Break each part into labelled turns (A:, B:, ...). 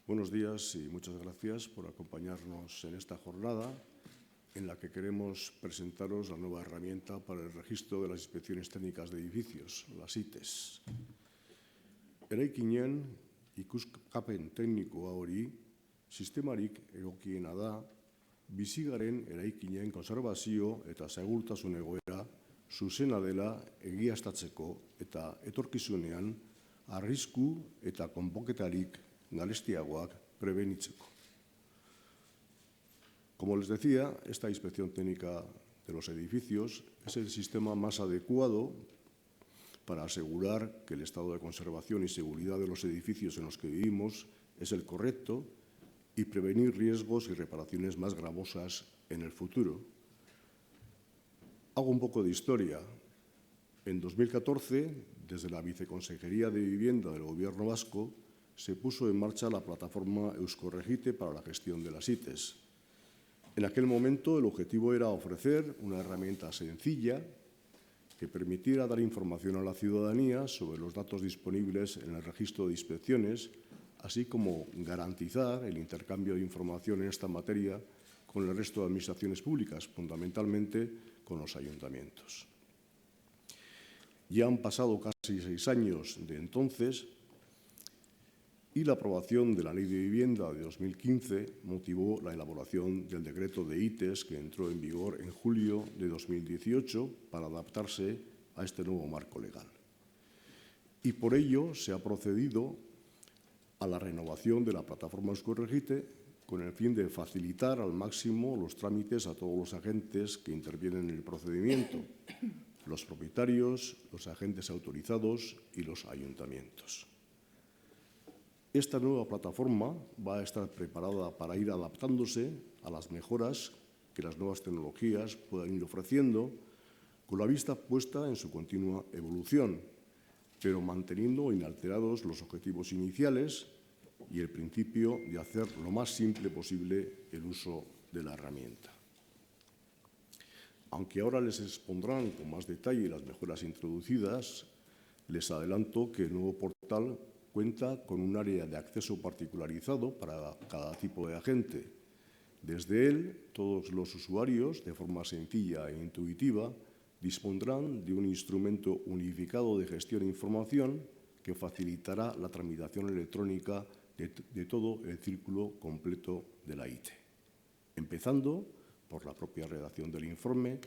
A: Buenos días y muchas gracias por acompañarnos en esta jornada en la que queremos presentaros la nueva herramienta para el registro de las inspecciones técnicas de edificios, las ITES. Eraikinen ikuskapen teknikoa hori sistemarik egokiena da bizigaren eraikinen konserbazio eta segurtasun egoera zuzena dela egiaztatzeko eta etorkizunean arrisku eta konponketarik garestiagoak prebenitzeko. Como les decía, esta inspección técnica de los edificios es el sistema más adecuado para asegurar que el estado de conservación y seguridad de los edificios en los que vivimos es el correcto y prevenir riesgos y reparaciones más gravosas en el futuro. Hago un poco de historia. En 2014, desde la Viceconsejería de Vivienda del Gobierno vasco, se puso en marcha la plataforma Eusko-Regite para la gestión de las ITES. En aquel momento, el objetivo era ofrecer una herramienta sencilla que permitiera dar información a la ciudadanía sobre los datos disponibles en el registro de inspecciones, así como garantizar el intercambio de información en esta materia con el resto de administraciones públicas, fundamentalmente con los ayuntamientos. Ya han pasado casi 6 años de entonces y la aprobación de la Ley de Vivienda de 2015 motivó la elaboración del decreto de ITES que entró en vigor en julio de 2018 para adaptarse a este nuevo marco legal. Y por ello se ha procedido a la renovación de la plataforma Eusko-Regite con el fin de facilitar al máximo los trámites a todos los agentes que intervienen en el procedimiento, los propietarios, los agentes autorizados y los ayuntamientos. Esta nueva plataforma va a estar preparada para ir adaptándose a las mejoras que las nuevas tecnologías puedan ir ofreciendo, con la vista puesta en su continua evolución, pero manteniendo inalterados los objetivos iniciales y el principio de hacer lo más simple posible el uso de la herramienta. Aunque ahora les expondrán con más detalle las mejoras introducidas, les adelanto que el nuevo portal cuenta con un área de acceso particularizado para cada tipo de agente. Desde él, todos los usuarios, de forma sencilla e intuitiva, dispondrán de un instrumento unificado de gestión e información que facilitará la tramitación electrónica de todo el círculo completo de la ITE, empezando por la propia redacción del informe,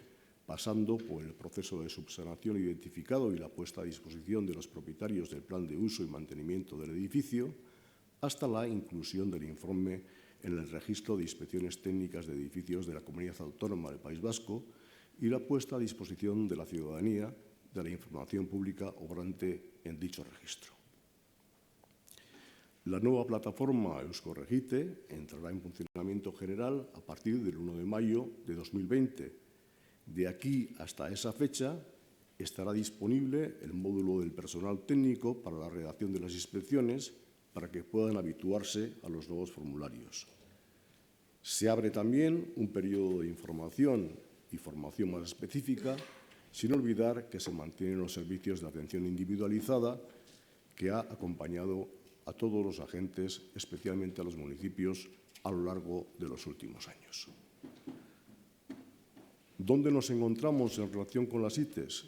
A: pasando por el proceso de subsanación identificado y la puesta a disposición de los propietarios del plan de uso y mantenimiento del edificio, hasta la inclusión del informe en el registro de inspecciones técnicas de edificios de la Comunidad Autónoma del País Vasco y la puesta a disposición de la ciudadanía de la información pública obrante en dicho registro. La nueva plataforma Eusko-Regite entrará en funcionamiento general a partir del 1 de mayo de 2020. De aquí hasta esa fecha estará disponible el módulo del personal técnico para la redacción de las inspecciones para que puedan habituarse a los nuevos formularios. Se abre también un periodo de información y formación más específica, sin olvidar que se mantienen los servicios de atención individualizada que ha acompañado a todos los agentes, especialmente a los municipios, a lo largo de los últimos años. ¿Dónde nos encontramos en relación con las ITES?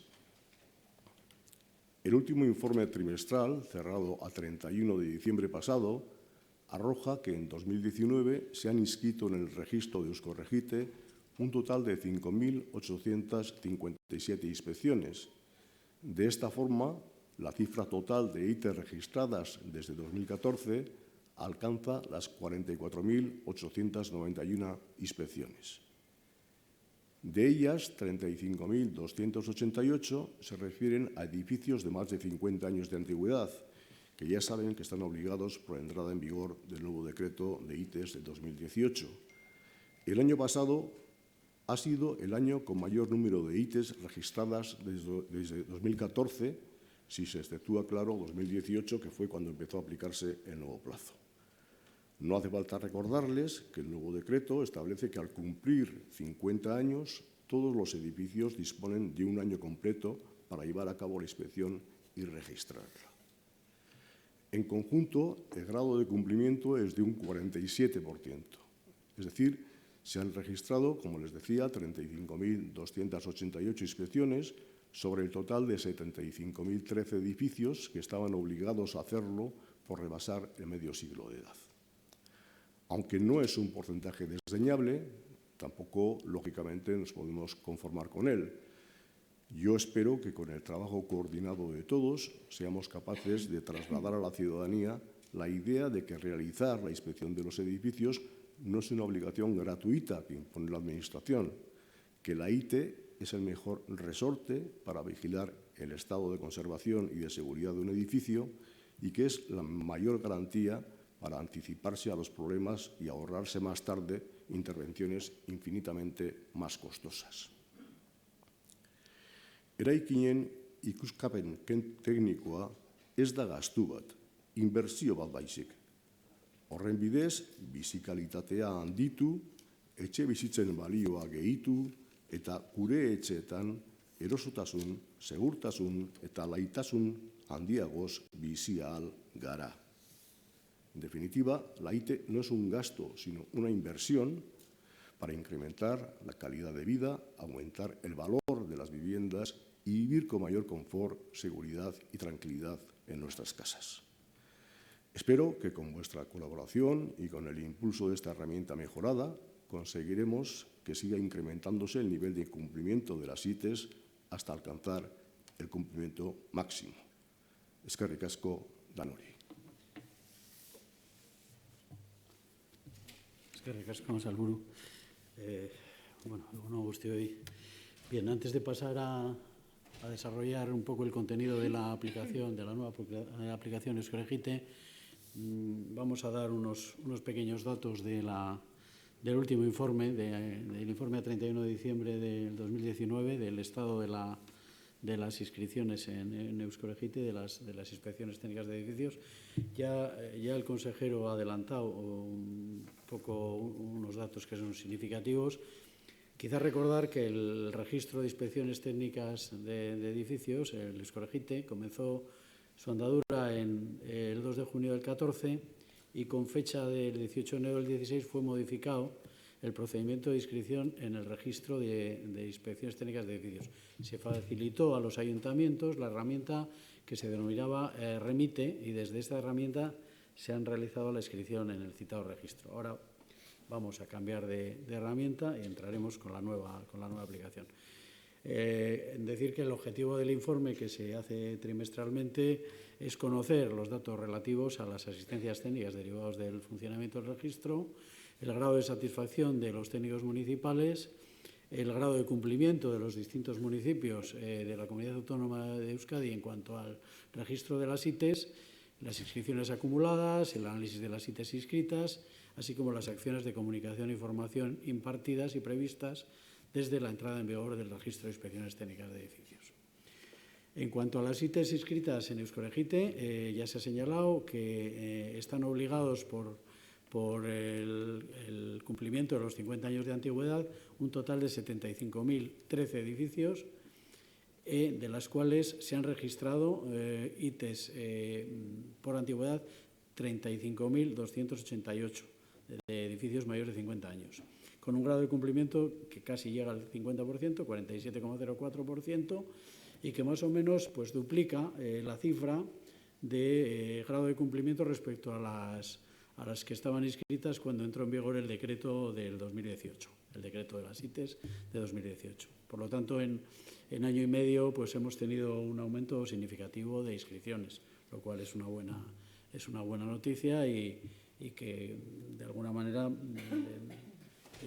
A: El último informe trimestral, cerrado a 31 de diciembre pasado, arroja que en 2019 se han inscrito en el registro de Eusko-Regite un total de 5.857 inspecciones. De esta forma, la cifra total de ITES registradas desde 2014 alcanza las 44.891 inspecciones. De ellas, 35.288 se refieren a edificios de más de 50 años de antigüedad, que ya saben que están obligados por la entrada en vigor del nuevo decreto de ITES de 2018. El año pasado ha sido el año con mayor número de ITES registradas desde 2014, si se exceptúa, claro, 2018, que fue cuando empezó a aplicarse el nuevo plazo. No hace falta recordarles que el nuevo decreto establece que al cumplir 50 años, todos los edificios disponen de un año completo para llevar a cabo la inspección y registrarla. En conjunto, el grado de cumplimiento es de un 47%. Es decir, se han registrado, como les decía, 35.288 inspecciones sobre el total de 75.013 edificios que estaban obligados a hacerlo por rebasar el medio siglo de edad. Aunque no es un porcentaje desdeñable, tampoco, lógicamente, nos podemos conformar con él. Yo espero que con el trabajo coordinado de todos seamos capaces de trasladar a la ciudadanía la idea de que realizar la inspección de los edificios no es una obligación gratuita que impone la Administración, que la ITE es el mejor resorte para vigilar el estado de conservación y de seguridad de un edificio y que es la mayor garantía para anticiparse a los problemas y ahorrarse más tarde intervenciones infinitamente más costosas. Eraikinen ikuskapen teknikoa ez da gastu bat, inbertsio bat baizik. Horren bidez, bizi kalitatea handitu, etxe bizitzen balioa gehitu eta gure etxeetan erosotasun, segurtasun eta laitasun handiagoz bizi ahal gara. En definitiva, la ITE no es un gasto, sino una inversión para incrementar la calidad de vida, aumentar el valor de las viviendas y vivir con mayor confort, seguridad y tranquilidad en nuestras casas. Espero que con vuestra colaboración y con el impulso de esta herramienta mejorada conseguiremos que siga incrementándose el nivel de cumplimiento de las ITES hasta alcanzar el cumplimiento máximo. Eskerrik asko danori.
B: Eskerrik asko, Sailburu. Bueno, guztioi. Bien, antes de pasar a desarrollar un poco el contenido de la aplicación, de la nueva aplicación Euskal-Egite, vamos a dar unos pequeños datos del último informe, del informe a 31 de diciembre del 2019, del estado de las inscripciones en Euskal-Egite, de las inspecciones técnicas de edificios. Ya el consejero ha adelantado un poco unos datos que son significativos. Quizá recordar que el registro de inspecciones técnicas de edificios, el Euskal-Egite, comenzó su andadura el 2 de junio del 14 y con fecha del 18 de enero del 16 fue modificado el procedimiento de inscripción en el registro de inspecciones técnicas de edificios. Se facilitó a los ayuntamientos la herramienta que se denominaba Remite y desde esta herramienta se han realizado la inscripción en el citado registro. Ahora vamos a cambiar de herramienta y entraremos con la nueva aplicación. Decir que el objetivo del informe que se hace trimestralmente es conocer los datos relativos a las asistencias técnicas derivados del funcionamiento del registro, el grado de satisfacción de los técnicos municipales, el grado de cumplimiento de los distintos municipios de la Comunidad Autónoma de Euskadi en cuanto al registro de las ITES, las inscripciones acumuladas, el análisis de las ITES inscritas, así como las acciones de comunicación e información impartidas y previstas desde la entrada en vigor del registro de inspecciones técnicas de edificios. En cuanto a las ITES inscritas en Euskal-Egite, ya se ha señalado que están obligados por el cumplimiento de los 50 años de antigüedad un total de 75.013 edificios, de las cuales se han registrado ITES por antigüedad 35.288 de edificios mayores de 50 años, con un grado de cumplimiento que casi llega al 50%, 47,04%, y que más o menos pues, duplica la cifra de grado de cumplimiento respecto a las que estaban inscritas cuando entró en vigor el decreto del 2018, el decreto de las ITES de 2018. Por lo tanto, en año y medio pues, hemos tenido un aumento significativo de inscripciones, lo cual es una buena noticia y que de alguna manera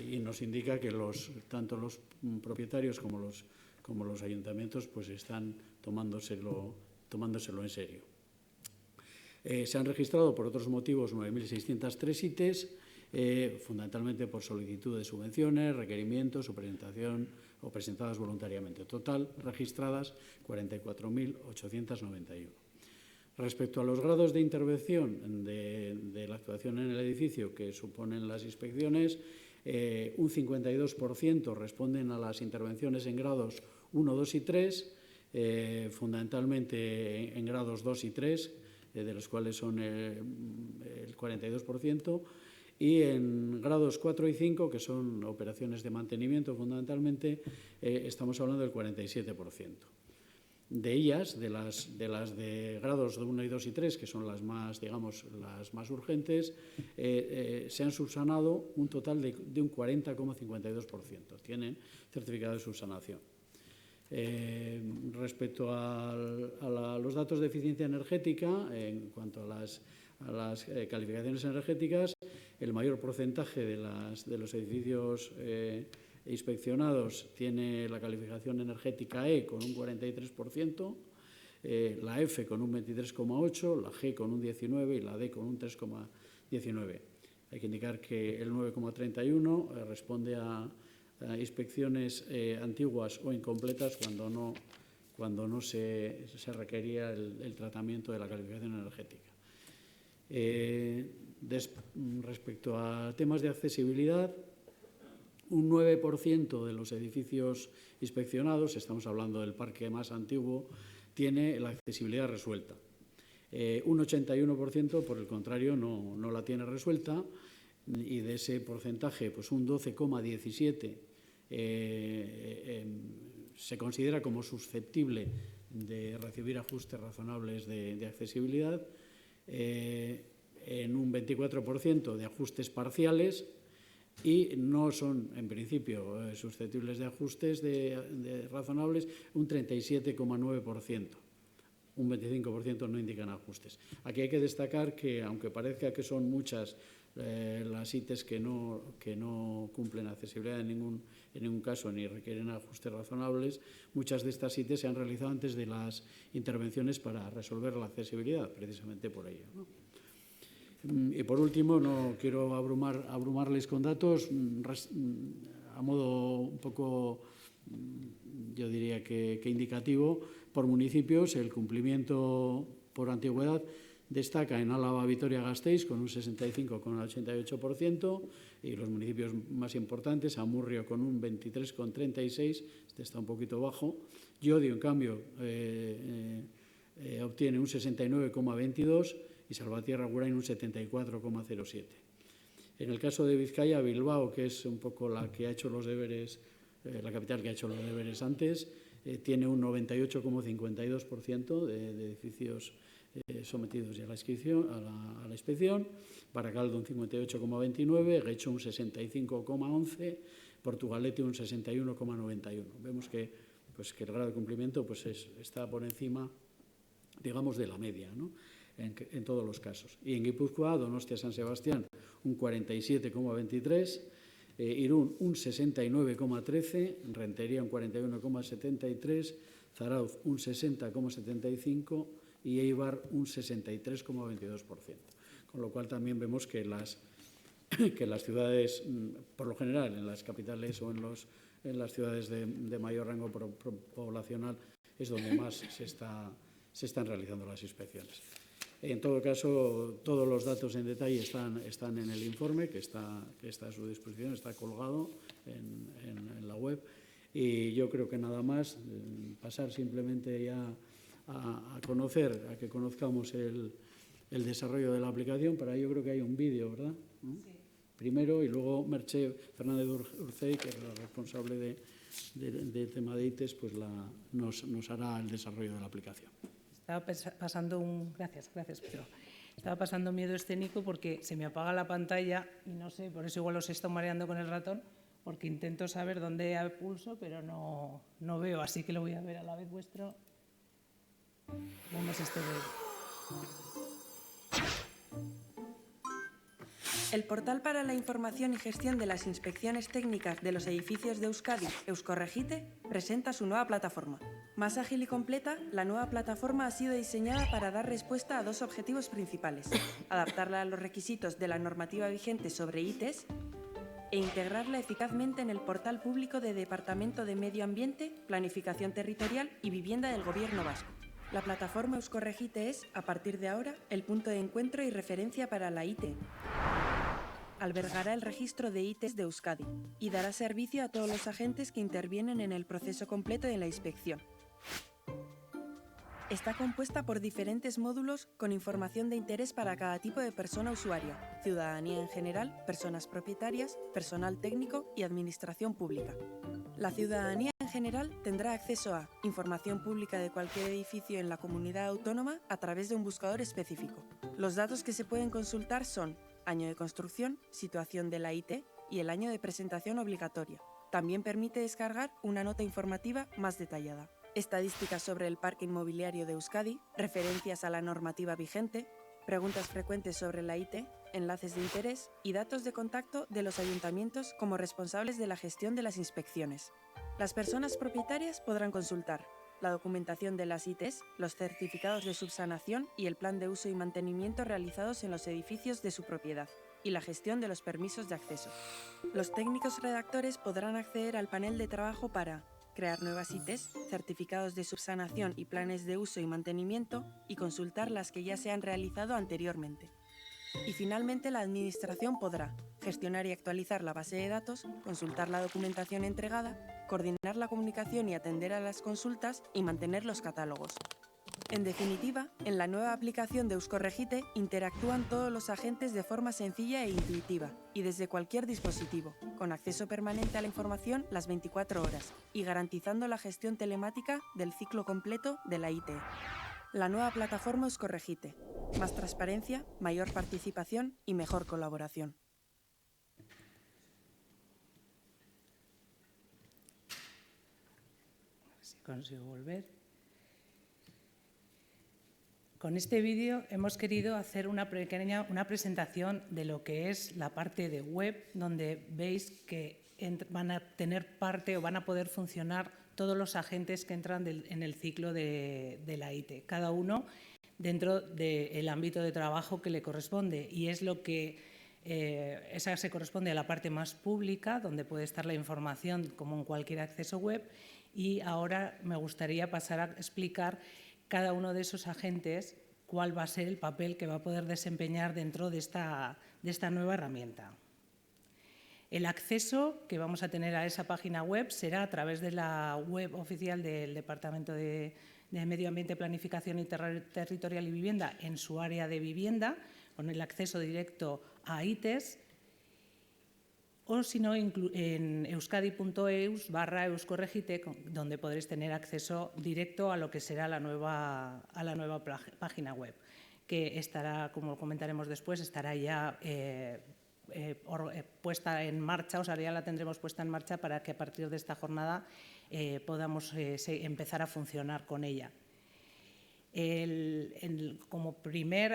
B: y nos indica que tanto los propietarios como los ayuntamientos pues están tomándoselo en serio. Se han registrado por otros motivos 9.603 ITES, fundamentalmente por solicitud de subvenciones, requerimientos o presentadas voluntariamente. Total, registradas 44.891. Respecto a los grados de intervención de la actuación en el edificio que suponen las inspecciones, un 52% responden a las intervenciones en grados 1, 2 y 3, fundamentalmente en grados 2 y 3, de los cuales son el 42%, y en grados 4 y 5, que son operaciones de mantenimiento fundamentalmente, estamos hablando del 47%. De ellas, de las de grados 1 y 2 y 3, que son las más, digamos, las más urgentes, se han subsanado un total de un 40,52%. Tienen certificado de subsanación. Respecto a los datos de eficiencia energética, en cuanto a las calificaciones energéticas, el mayor porcentaje de los edificios inspeccionados tiene la calificación energética E con un 43%, la F con un 23,8%, la G con un 19% y la D con un 3,19%. Hay que indicar que el 9,31% responde a inspecciones antiguas o incompletas cuando no se requería el tratamiento de la calificación energética. Respecto a temas de accesibilidad, un 9% de los edificios inspeccionados, estamos hablando del parque más antiguo, tiene la accesibilidad resuelta. Un 81%, por el contrario, no la tiene resuelta, y de ese porcentaje, pues un 12,17% se considera como susceptible de recibir ajustes razonables de accesibilidad, en un 24% de ajustes parciales, y no son, en principio, susceptibles de ajustes de razonables un 37,9%. Un 25% no indican ajustes. Aquí hay que destacar que, aunque parezca que son muchas las ITES que no cumplen accesibilidad en ningún caso ni requieren ajustes razonables, muchas de estas ITES se han realizado antes de las intervenciones para resolver la accesibilidad, precisamente por ello, ¿no? Y por último, no quiero abrumarles con datos, a modo un poco, yo diría que indicativo. Por municipios, el cumplimiento por antigüedad destaca en Álava, Vitoria-Gasteiz con un 65,88%, y los municipios más importantes, Amurrio con un 23,36%, este está un poquito bajo. Llodio, en cambio, obtiene un 69,22%, y Salvatierra-Agurain un 74,07%. En el caso de Vizcaya, Bilbao, que es un poco la que ha hecho los deberes, la capital que ha hecho los deberes antes, tiene un 98,52% de edificios sometidos ya a la inspección, Baracaldo un 58,29%, Guecho un 65,11%, Portugalete un 61,91%. Vemos que el grado de cumplimiento está por encima, digamos, de la media, ¿no? En todos los casos. Y en Guipúzcoa, Donostia-San Sebastián un 47,23%, Irún un 69,13%, Rentería un 41,73%, Zarauz un 60,75% y Eibar un 63,22%. Con lo cual también vemos que las ciudades, por lo general, en las capitales o en las ciudades de mayor rango poblacional, es donde más se están realizando las inspecciones. En todo caso, todos los datos en detalle están en el informe, que está a su disposición, está colgado en la web. Y yo creo que nada más, pasar simplemente ya a que conozcamos el desarrollo de la aplicación. Para ello creo que hay un vídeo, ¿verdad? Sí. Primero, y luego Merche Fernández Urcey, que es la responsable del tema de ITES, pues nos hará el desarrollo de la aplicación.
C: Estaba pasando Gracias, Pedro. Estaba pasando miedo escénico porque se me apaga la pantalla y no sé, por eso igual os he estado mareando con el ratón, porque intento saber dónde pulso, pero no veo, así que lo voy a ver a la vez vuestro. Vamos a este vídeo.
D: El portal para la información y gestión de las inspecciones técnicas de los edificios de Euskadi, Euskorregite, presenta su nueva plataforma. Más ágil y completa, la nueva plataforma ha sido diseñada para dar respuesta a dos objetivos principales: adaptarla a los requisitos de la normativa vigente sobre ITES e integrarla eficazmente en el portal público de Departamento de Medio Ambiente, Planificación Territorial y Vivienda del Gobierno Vasco. La plataforma Euskorregite es, a partir de ahora, el punto de encuentro y referencia para la ITE. Albergará el registro de ITES de Euskadi y dará servicio a todos los agentes que intervienen en el proceso completo de la inspección. Está compuesta por diferentes módulos con información de interés para cada tipo de persona usuaria, ciudadanía en general, personas propietarias, personal técnico y administración pública. La ciudadanía en general tendrá acceso a información pública de cualquier edificio en la comunidad autónoma a través de un buscador específico. Los datos que se pueden consultar son año de construcción, situación de la IT y el año de presentación obligatoria. También permite descargar una nota informativa más detallada. Estadísticas sobre el parque inmobiliario de Euskadi, referencias a la normativa vigente, preguntas frecuentes sobre la IT, enlaces de interés y datos de contacto de los ayuntamientos como responsables de la gestión de las inspecciones. Las personas propietarias podrán consultar la documentación de las ITs, los certificados de subsanación y el plan de uso y mantenimiento realizados en los edificios de su propiedad y la gestión de los permisos de acceso. Los técnicos redactores podrán acceder al panel de trabajo para crear nuevas ITs, certificados de subsanación y planes de uso y mantenimiento y consultar las que ya se han realizado anteriormente. Y finalmente la Administración podrá gestionar y actualizar la base de datos, consultar la documentación entregada, coordinar la comunicación y atender a las consultas y mantener los catálogos. En definitiva, en la nueva aplicación de Euskorregite interactúan todos los agentes de forma sencilla e intuitiva y desde cualquier dispositivo, con acceso permanente a la información las 24 horas y garantizando la gestión telemática del ciclo completo de la IT. La nueva plataforma Euskorregite. Más transparencia, mayor participación y mejor colaboración.
C: A ver si consigo volver. Con este vídeo hemos querido hacer una presentación de lo que es la parte de web, donde veis que van a tener parte o van a poder funcionar todos los agentes que entran en el ciclo de la IT, cada uno dentro del ámbito de trabajo que le corresponde. Y es lo que esa se corresponde a la parte más pública, donde puede estar la información como en cualquier acceso web. Y ahora me gustaría pasar a explicar cada uno de esos agentes, cuál va a ser el papel que va a poder desempeñar dentro de esta nueva herramienta. El acceso que vamos a tener a esa página web será a través de la web oficial del Departamento de Medio Ambiente, Planificación y Territorial y Vivienda en su área de vivienda, con el acceso directo a ITES, o si no, en euskadi.eus/euskorregite, donde podréis tener acceso directo a lo que será la nueva página web, que estará, como comentaremos después, estará ya puesta en marcha, o sea, ya la tendremos puesta en marcha para que a partir de esta jornada podamos empezar a funcionar con ella. Como primer,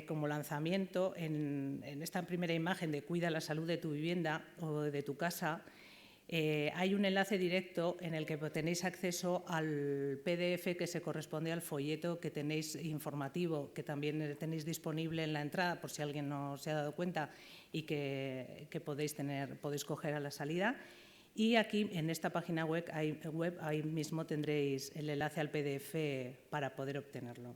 C: como lanzamiento, en esta primera imagen de Cuida la salud de tu vivienda o de tu casa, hay un enlace directo en el que tenéis acceso al PDF que se corresponde al folleto que tenéis informativo, que también tenéis disponible en la entrada, por si alguien no se ha dado cuenta, y que podéis coger a la salida. Y aquí, en esta página web, ahí mismo tendréis el enlace al PDF para poder obtenerlo.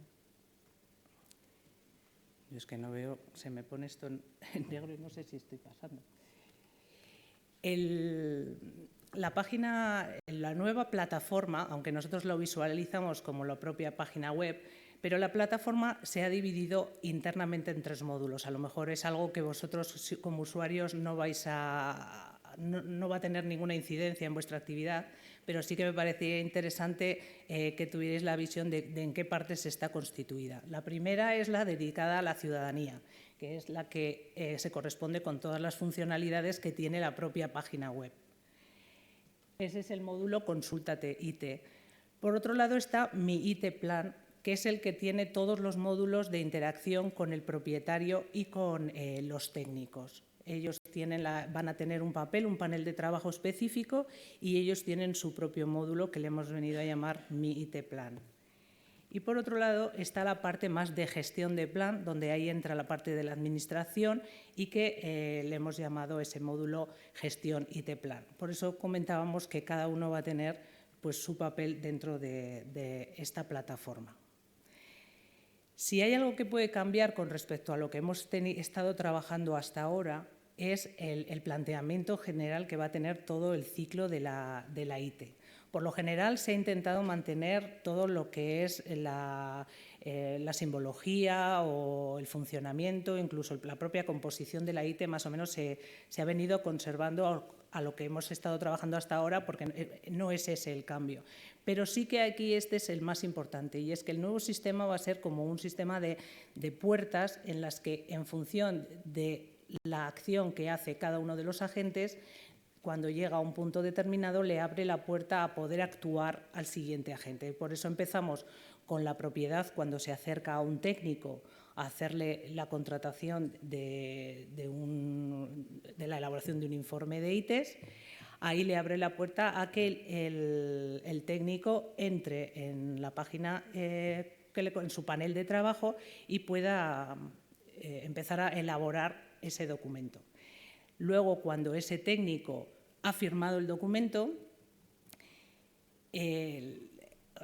C: Yo es que no veo, se me pone esto en negro y no sé si estoy pasando. La nueva plataforma, aunque nosotros lo visualizamos como la propia página web, pero la plataforma se ha dividido internamente en 3 módulos. A lo mejor es algo que vosotros como usuarios no va a tener ninguna incidencia en vuestra actividad, pero sí que me parecía interesante que tuvierais la visión de en qué partes está constituida. La primera es la dedicada a la ciudadanía, que es la que se corresponde con todas las funcionalidades que tiene la propia página web. Ese es el módulo Consúltate IT. Por otro lado está Mi IT Plan, que es el que tiene todos los módulos de interacción con el propietario y con los técnicos. Ellos van a tener un panel de trabajo específico y ellos tienen su propio módulo que le hemos venido a llamar Mi IT Plan. Y por otro lado está la parte más de gestión de plan, donde ahí entra la parte de la administración y que le hemos llamado ese módulo Gestión IT Plan. Por eso comentábamos que cada uno va a tener pues, su papel dentro de esta plataforma. Si hay algo que puede cambiar con respecto a lo que hemos estado trabajando hasta ahora, es el planteamiento general que va a tener todo el ciclo de la IT. Por lo general se ha intentado mantener todo lo que es la simbología o el funcionamiento, incluso la propia composición de la IT, más o menos se ha venido conservando a lo que hemos estado trabajando hasta ahora, porque no es ese el cambio. Pero sí que aquí este es el más importante, y es que el nuevo sistema va a ser como un sistema de puertas en las que, en función de la acción que hace cada uno de los agentes, cuando llega a un punto determinado le abre la puerta a poder actuar al siguiente agente. Por eso empezamos con la propiedad cuando se acerca a un técnico a hacerle la contratación de la elaboración de un informe de ITES. Ahí le abre la puerta a que el técnico entre en la página, en su panel de trabajo, y pueda empezar a elaborar ese documento. Luego, cuando ese técnico ha firmado el documento,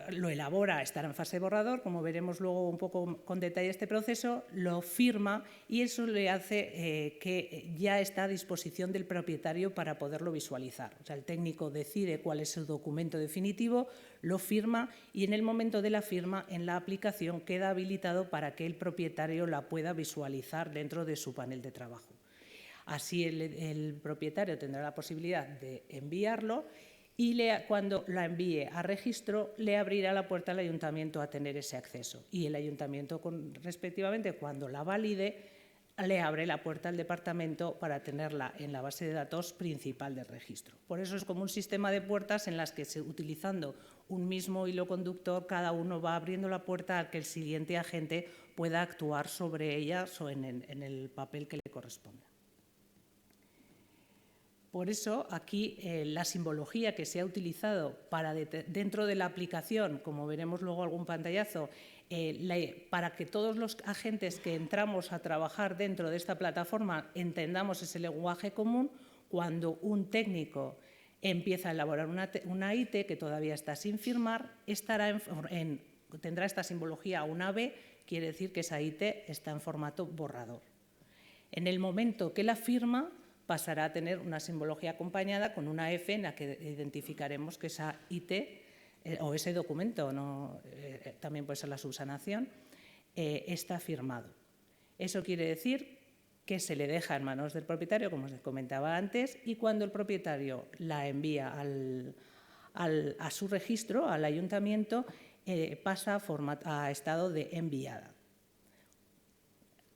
C: lo elabora, estará en fase de borrador, como veremos luego un poco con detalle este proceso, lo firma, y eso le hace que ya está a disposición del propietario para poderlo visualizar. O sea, el técnico decide cuál es el documento definitivo, lo firma, y en el momento de la firma en la aplicación queda habilitado para que el propietario la pueda visualizar dentro de su panel de trabajo. Así el propietario tendrá la posibilidad de enviarlo, y cuando la envíe a registro le abrirá la puerta al ayuntamiento a tener ese acceso. Y el ayuntamiento, respectivamente, cuando la valide, le abre la puerta al departamento para tenerla en la base de datos principal del registro. Por eso es como un sistema de puertas en las que, utilizando un mismo hilo conductor, cada uno va abriendo la puerta a que el siguiente agente pueda actuar sobre ellas o en el papel que le corresponda. Por eso, aquí la simbología que se ha utilizado dentro de la aplicación, como veremos luego algún pantallazo, para que todos los agentes que entramos a trabajar dentro de esta plataforma entendamos ese lenguaje común, cuando un técnico empieza a elaborar una IT que todavía está sin firmar, tendrá esta simbología una B, quiere decir que esa IT está en formato borrador. En el momento que la firma, pasará a tener una simbología acompañada con una F en la que identificaremos que esa IT o ese documento, también puede ser la subsanación, está firmado. Eso quiere decir que se le deja en manos del propietario, como os comentaba antes, y cuando el propietario la envía a su registro, al ayuntamiento, pasa a estado de enviada.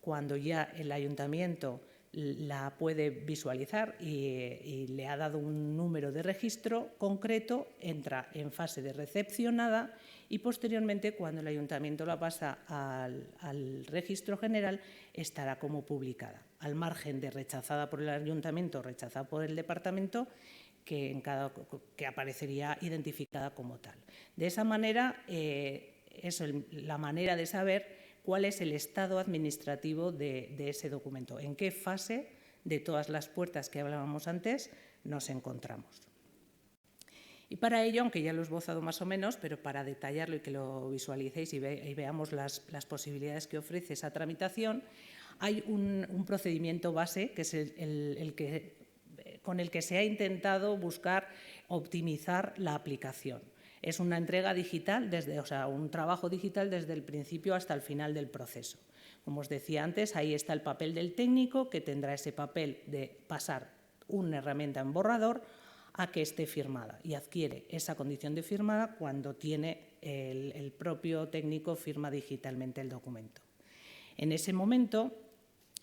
C: Cuando ya el ayuntamiento la puede visualizar y le ha dado un número de registro concreto, entra en fase de recepcionada, y posteriormente, cuando el ayuntamiento la pasa al registro general, estará como publicada, al margen de rechazada por el ayuntamiento o rechazada por el departamento, que aparecería identificada como tal. De esa manera, la manera de saber cuál es el estado administrativo de ese documento, en qué fase de todas las puertas que hablábamos antes nos encontramos. Y para ello, aunque ya lo he esbozado más o menos, pero para detallarlo y que lo visualicéis y veamos las posibilidades que ofrece esa tramitación, hay un procedimiento base, que es con el que se ha intentado buscar optimizar la aplicación. Es una entrega digital, un trabajo digital desde el principio hasta el final del proceso. Como os decía antes, ahí está el papel del técnico, que tendrá ese papel de pasar una herramienta en borrador a que esté firmada, y adquiere esa condición de firmada cuando tiene el propio técnico firma digitalmente el documento. En ese momento,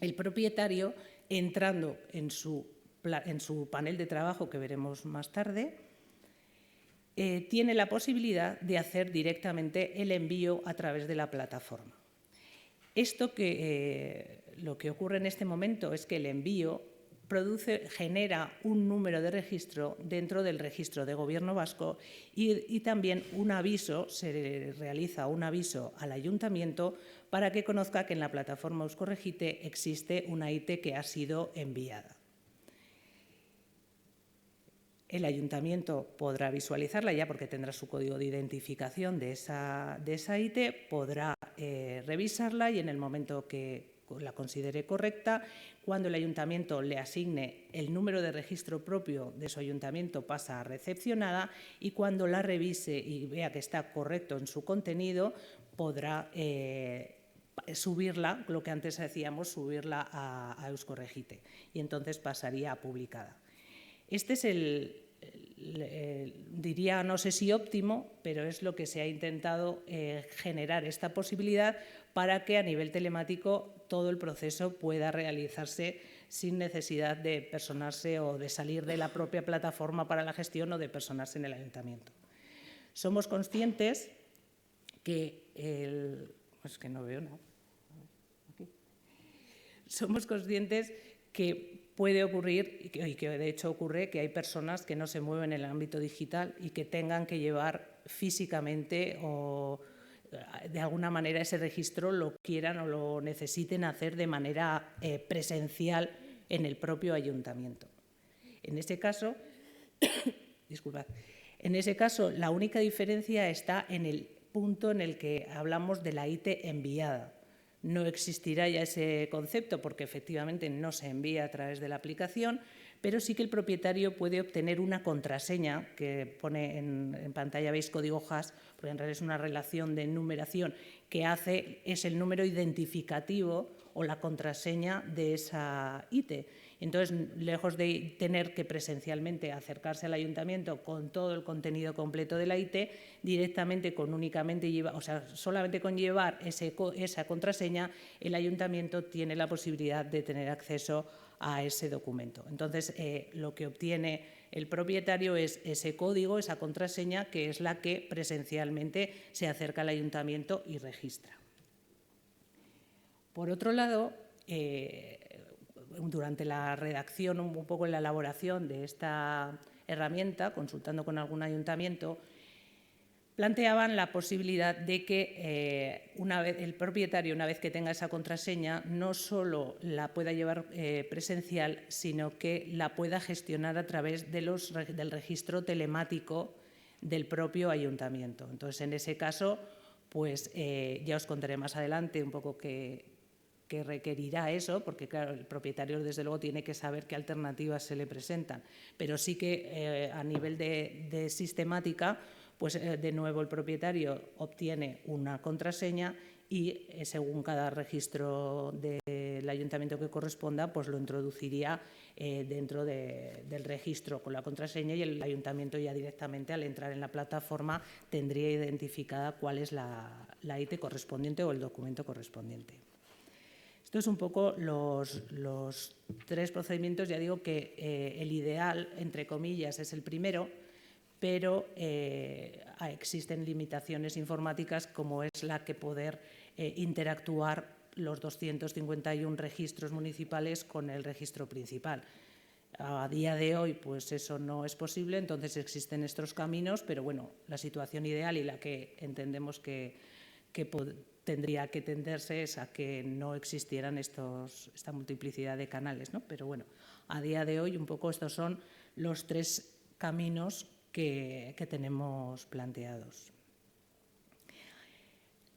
C: el propietario, entrando en su panel de trabajo, que veremos más tarde, tiene la posibilidad de hacer directamente el envío a través de la plataforma. Lo que ocurre en este momento es que el envío genera un número de registro dentro del registro de Gobierno vasco, y también se realiza un aviso al ayuntamiento para que conozca que en la plataforma Euskorregite existe una IT que ha sido enviada. El ayuntamiento podrá visualizarla ya, porque tendrá su código de identificación de esa IT, podrá revisarla, y en el momento que la considere correcta. Cuando el ayuntamiento le asigne el número de registro propio de su ayuntamiento, pasa a recepcionada, y cuando la revise y vea que está correcto en su contenido, podrá subirla, lo que antes decíamos, subirla a Euskorregite, y entonces pasaría a publicada. Este es diría, no sé si óptimo, pero es lo que se ha intentado generar esta posibilidad para que a nivel telemático todo el proceso pueda realizarse sin necesidad de personarse o de salir de la propia plataforma para la gestión o de personarse en el ayuntamiento. Somos conscientes que es que no veo nada. Somos conscientes que puede ocurrir, y que de hecho ocurre, que hay personas que no se mueven en el ámbito digital y que tengan que llevar físicamente o de alguna manera ese registro lo quieran o lo necesiten hacer de manera presencial en el propio ayuntamiento. En ese caso, disculpad, en ese caso la única diferencia está en el punto en el que hablamos de la IT enviada. No existirá ya ese concepto porque efectivamente no se envía a través de la aplicación, pero sí que el propietario puede obtener una contraseña que pone en pantalla, veis código hash, porque en realidad es una relación de numeración que es el número identificativo o la contraseña de esa IT. Entonces, lejos de tener que presencialmente acercarse al ayuntamiento con todo el contenido completo de la IT, directamente solamente con llevar esa contraseña, el ayuntamiento tiene la posibilidad de tener acceso a ese documento. Entonces, lo que obtiene el propietario es ese código, esa contraseña, que es la que presencialmente se acerca al ayuntamiento y registra. Por otro lado, durante la redacción, un poco en la elaboración de esta herramienta, consultando con algún ayuntamiento, planteaban la posibilidad de que el propietario, una vez que tenga esa contraseña, no solo la pueda llevar presencial, sino que la pueda gestionar a través del registro telemático del propio ayuntamiento. Entonces, en ese caso, pues ya os contaré más adelante un poco qué requerirá eso, porque claro, el propietario desde luego tiene que saber qué alternativas se le presentan, pero sí que a nivel de sistemática, pues de nuevo el propietario obtiene una contraseña y según cada registro del ayuntamiento que corresponda, pues lo introduciría dentro del registro con la contraseña, y el ayuntamiento ya directamente al entrar en la plataforma tendría identificada cuál es la IT correspondiente o el documento correspondiente. Esto es un poco los tres procedimientos. Ya digo que el ideal, entre comillas, es el primero, pero existen limitaciones informáticas como es la que poder interactuar los 251 registros municipales con el registro principal. A día de hoy, pues eso no es posible, entonces existen estos caminos, pero bueno, la situación ideal y la que entendemos que tendría que tenderse es a que no existieran esta multiplicidad de canales, ¿no? Pero bueno, a día de hoy un poco estos son los tres caminos que tenemos planteados.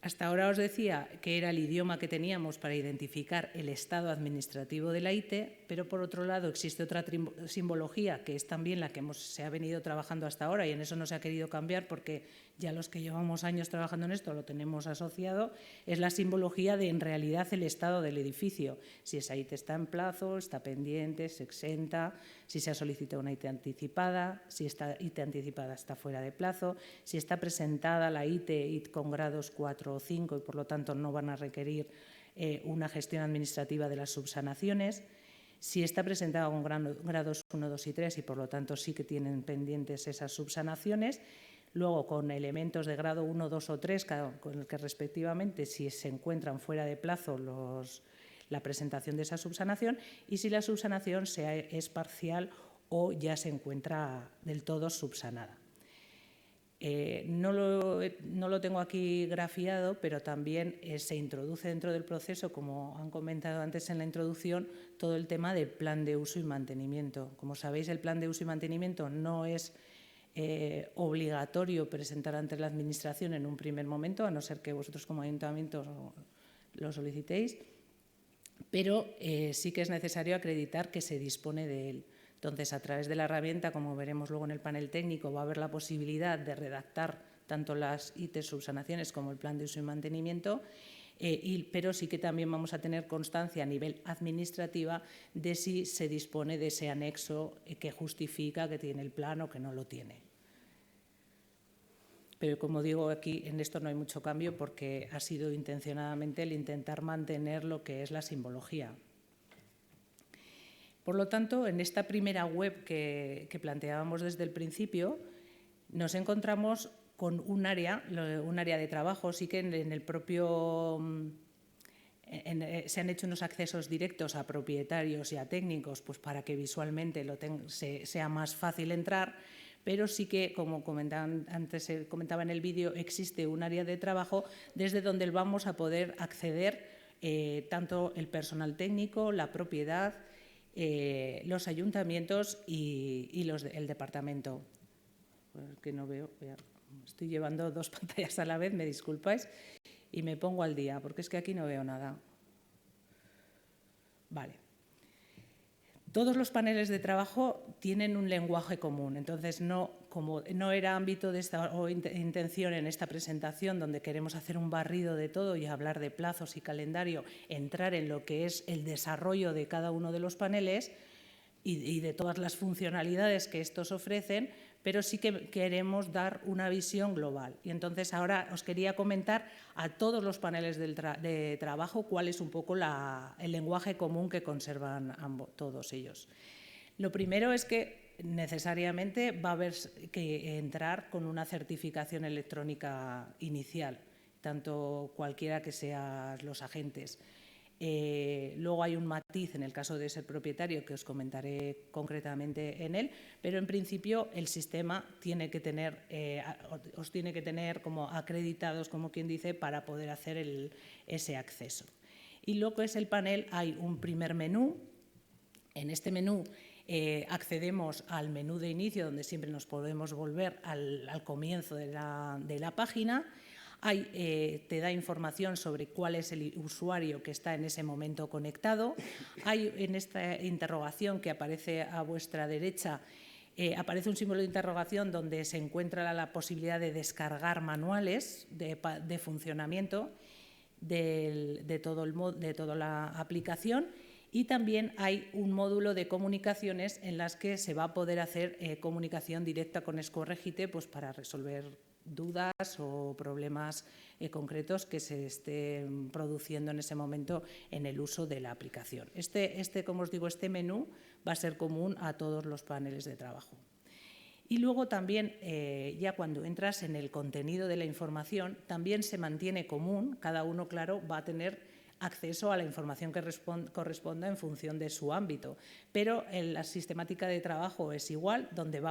C: Hasta ahora os decía que era el idioma que teníamos para identificar el estado administrativo de la IT, pero por otro lado existe otra simbología que es también la que se ha venido trabajando hasta ahora, y en eso no se ha querido cambiar porque ya los que llevamos años trabajando en esto lo tenemos asociado, es la simbología de en realidad el estado del edificio. Si esa IT está en plazo, está pendiente, se exenta, si se ha solicitado una IT anticipada, si esta IT anticipada está fuera de plazo, si está presentada la IT con grados 4 o 5 y por lo tanto no van a requerir una gestión administrativa de las subsanaciones, si está presentada con grados 1, 2 y 3 y por lo tanto sí que tienen pendientes esas subsanaciones. Luego, con elementos de grado 1, 2 o 3, con el que respectivamente, si se encuentran fuera de plazo la presentación de esa subsanación, y si la subsanación es parcial o ya se encuentra del todo subsanada. No lo tengo aquí grafiado, pero también se introduce dentro del proceso, como han comentado antes en la introducción, todo el tema del plan de uso y mantenimiento. Como sabéis, el plan de uso y mantenimiento no es obligatorio presentar ante la Administración en un primer momento, a no ser que vosotros como ayuntamiento lo solicitéis, pero sí que es necesario acreditar que se dispone de él. Entonces, a través de la herramienta, como veremos luego en el panel técnico, va a haber la posibilidad de redactar tanto las ITES subsanaciones como el plan de uso y mantenimiento, pero sí que también vamos a tener constancia a nivel administrativa de si se dispone de ese anexo que justifica que tiene el plan o que no lo tiene. Pero, como digo, aquí en esto no hay mucho cambio porque ha sido intencionadamente el intentar mantener lo que es la simbología. Por lo tanto, en esta primera web que planteábamos desde el principio, nos encontramos con un área de trabajo. Sí que en el propio se han hecho unos accesos directos a propietarios y a técnicos, pues para que visualmente sea más fácil entrar, pero sí que, como antes se comentaba en el vídeo, existe un área de trabajo desde donde vamos a poder acceder tanto el personal técnico, la propiedad, los ayuntamientos y el departamento. Que no veo, estoy llevando dos pantallas a la vez, me disculpáis, y me pongo al día, porque es que aquí no veo nada. Vale. Todos los paneles de trabajo tienen un lenguaje común, entonces como no era ámbito de intención en esta presentación, donde queremos hacer un barrido de todo y hablar de plazos y calendario, entrar en lo que es el desarrollo de cada uno de los paneles y de todas las funcionalidades que estos ofrecen, pero sí que queremos dar una visión global. Y entonces ahora os quería comentar a todos los paneles de trabajo cuál es un poco el lenguaje común que conservan todos ellos. Lo primero es que necesariamente va a haber que entrar con una certificación electrónica inicial, tanto cualquiera que sean los agentes. Luego hay un matiz en el caso de ser propietario que os comentaré concretamente en él, pero en principio el sistema tiene que tener, os tiene que tener como acreditados, como quien dice, para poder hacer ese acceso. Y luego es el panel, hay un primer menú. En este menú accedemos al menú de inicio, donde siempre nos podemos volver al comienzo de la página. Te da información sobre cuál es el usuario que está en ese momento conectado. Hay en esta interrogación que aparece a vuestra derecha, aparece un símbolo de interrogación donde se encuentra la posibilidad de descargar manuales de funcionamiento de toda la aplicación, y también hay un módulo de comunicaciones en las que se va a poder hacer comunicación directa con Escorregite, pues para resolver dudas o problemas concretos que se estén produciendo en ese momento en el uso de la aplicación. Como os digo, este menú va a ser común a todos los paneles de trabajo. Y luego también, ya cuando entras en el contenido de la información, también se mantiene común, cada uno, claro, va a tener acceso a la información que corresponda en función de su ámbito. Pero la sistemática de trabajo es igual, donde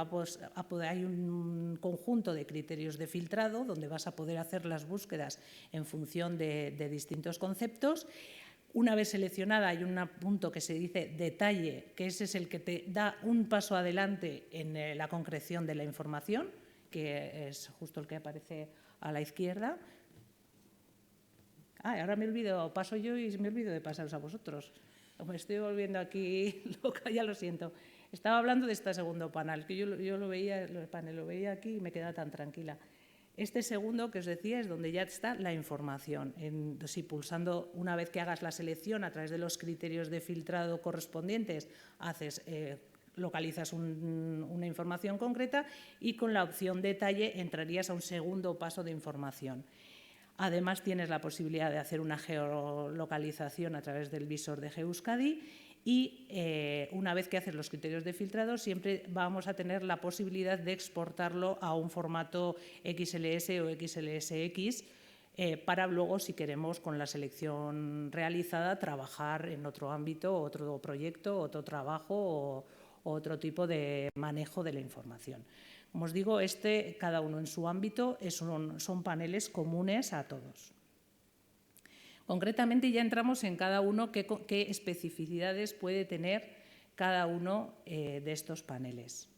C: hay un conjunto de criterios de filtrado, donde vas a poder hacer las búsquedas en función de distintos conceptos. Una vez seleccionada hay un punto que se dice detalle, que ese es el que te da un paso adelante en la concreción de la información, que es justo el que aparece a la izquierda. Ahora paso yo y me olvido de pasaros a vosotros. Me estoy volviendo aquí loca, ya lo siento. Estaba hablando de este segundo panel, que yo lo veía aquí y me quedaba tan tranquila. Este segundo que os decía es donde ya está la información. Si pulsando, una vez que hagas la selección a través de los criterios de filtrado correspondientes, localizas una información concreta y con la opción detalle entrarías a un segundo paso de información. Además, tienes la posibilidad de hacer una geolocalización a través del visor de GEUskadi y una vez que haces los criterios de filtrado, siempre vamos a tener la posibilidad de exportarlo a un formato XLS o XLSX para luego, si queremos, con la selección realizada, trabajar en otro ámbito, otro proyecto, otro trabajo o otro tipo de manejo de la información. Como os digo, cada uno en su ámbito son paneles comunes a todos. Concretamente ya entramos en cada uno qué especificidades puede tener cada uno de estos paneles.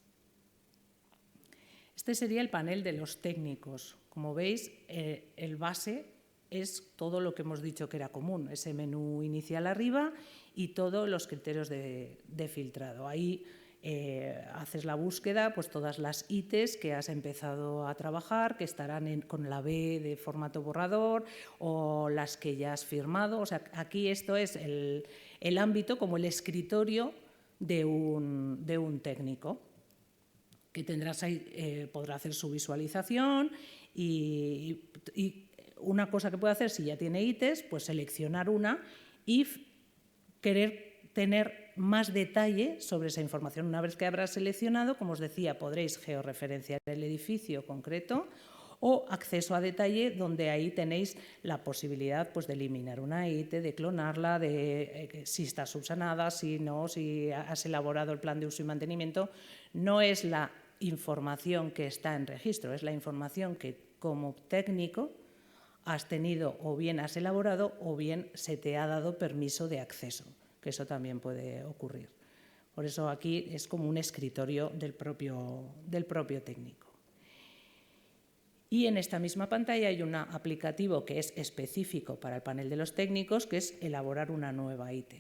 C: Este sería el panel de los técnicos. Como veis, el base es todo lo que hemos dicho que era común, ese menú inicial arriba y todos los criterios de filtrado. Ahí haces la búsqueda, pues todas las ITs que has empezado a trabajar, que estarán con la B de formato borrador, o las que ya has firmado. O sea, aquí esto es el ámbito como el escritorio de un técnico, que tendrás ahí, podrá hacer su visualización y una cosa que puede hacer si ya tiene ITs, pues seleccionar una y querer tener más detalle sobre esa información. Una vez que habrás seleccionado, como os decía, podréis georreferenciar el edificio concreto o acceso a detalle, donde ahí tenéis la posibilidad, pues, de eliminar una IT, de clonarla, de si está subsanada, si no, si has elaborado el plan de uso y mantenimiento. No es la información que está en registro, es la información que como técnico has tenido, o bien has elaborado o bien se te ha dado permiso de acceso, que eso también puede ocurrir. Por eso aquí es como un escritorio del propio técnico. Y en esta misma pantalla hay un aplicativo que es específico para el panel de los técnicos, que es elaborar una nueva IT.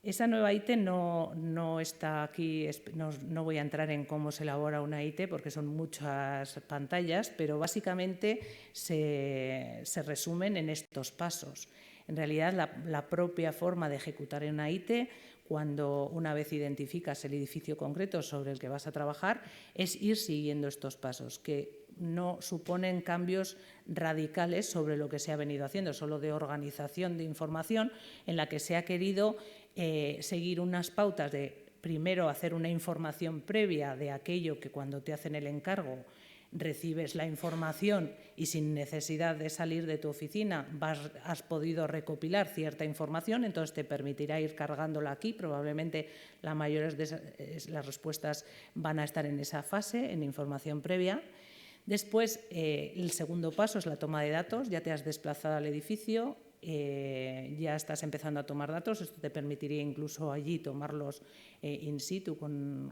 C: Esa nueva IT no está aquí, no voy a entrar en cómo se elabora una IT porque son muchas pantallas, pero básicamente se resumen en estos pasos. En realidad, la propia forma de ejecutar una IT, cuando una vez identificas el edificio concreto sobre el que vas a trabajar, es ir siguiendo estos pasos, que no suponen cambios radicales sobre lo que se ha venido haciendo, solo de organización de información, en la que se ha querido seguir unas pautas de, primero, hacer una información previa de aquello que cuando te hacen el encargo recibes la información y sin necesidad de salir de tu oficina has podido recopilar cierta información, entonces te permitirá ir cargándola aquí. Probablemente la mayoría de las respuestas van a estar en esa fase, en información previa. Después, el segundo paso es la toma de datos. Ya te has desplazado al edificio, ya estás empezando a tomar datos. Esto te permitiría incluso allí tomarlos in situ con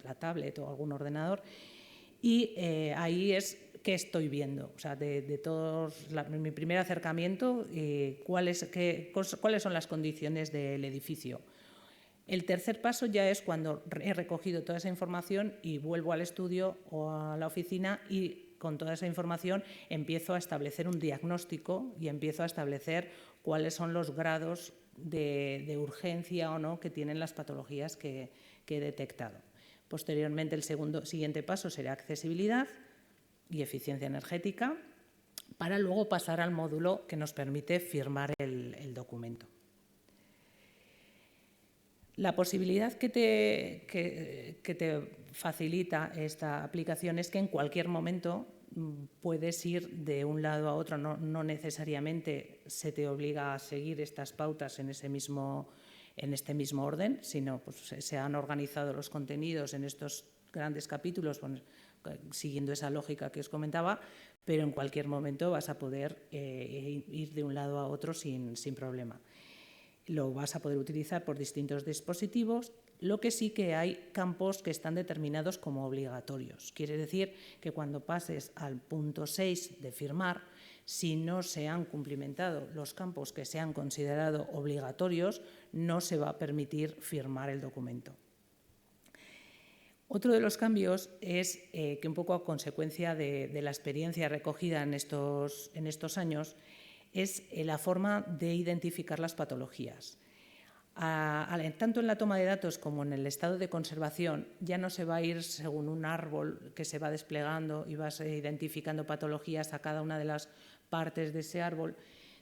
C: la tablet o algún ordenador, y ahí es qué estoy viendo, o sea, de todos, mi primer acercamiento, cuáles son las condiciones del edificio. El tercer paso ya es cuando he recogido toda esa información y vuelvo al estudio o a la oficina, y con toda esa información empiezo a establecer un diagnóstico y empiezo a establecer cuáles son los grados de urgencia o no que tienen las patologías que he detectado. Posteriormente, el siguiente paso será accesibilidad y eficiencia energética, para luego pasar al módulo que nos permite firmar el documento. La posibilidad que te facilita esta aplicación es que en cualquier momento puedes ir de un lado a otro, no necesariamente se te obliga a seguir estas pautas en este mismo orden, sino pues se han organizado los contenidos en estos grandes capítulos siguiendo esa lógica que os comentaba, pero en cualquier momento vas a poder ir de un lado a otro sin problema. Lo vas a poder utilizar por distintos dispositivos. Lo que sí que hay campos que están determinados como obligatorios. Quiere decir que cuando pases al punto 6 de firmar, si no se han cumplimentado los campos que se han considerado obligatorios, no se va a permitir firmar el documento. Otro de los cambios es que, un poco a consecuencia de la experiencia recogida en estos años, es la forma de identificar las patologías. Tanto en la toma de datos como en el estado de conservación, ya no se va a ir según un árbol que se va desplegando y vas identificando patologías a cada una de las partes de ese árbol,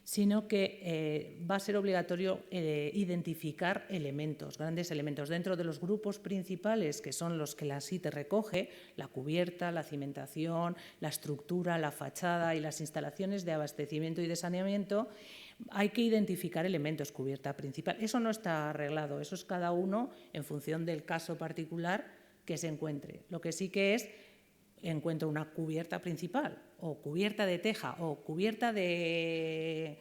C: sino que va a ser obligatorio identificar elementos, grandes elementos, dentro de los grupos principales, que son los que la SIT recoge: la cubierta, la cimentación, la estructura, la fachada y las instalaciones de abastecimiento y de saneamiento. Hay que identificar elementos, cubierta principal. Eso no está arreglado, eso es cada uno en función del caso particular que se encuentre. Lo que sí que es: encuentro una cubierta principal, o cubierta de teja, o cubierta de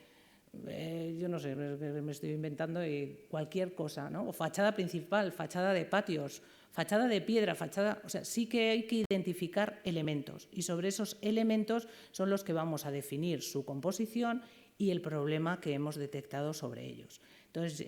C: yo no sé, me estoy inventando cualquier cosa, ¿no? O fachada principal, fachada de patios, fachada de piedra, fachada… O sea, sí que hay que identificar elementos y sobre esos elementos son los que vamos a definir su composición y el problema que hemos detectado sobre ellos. Entonces,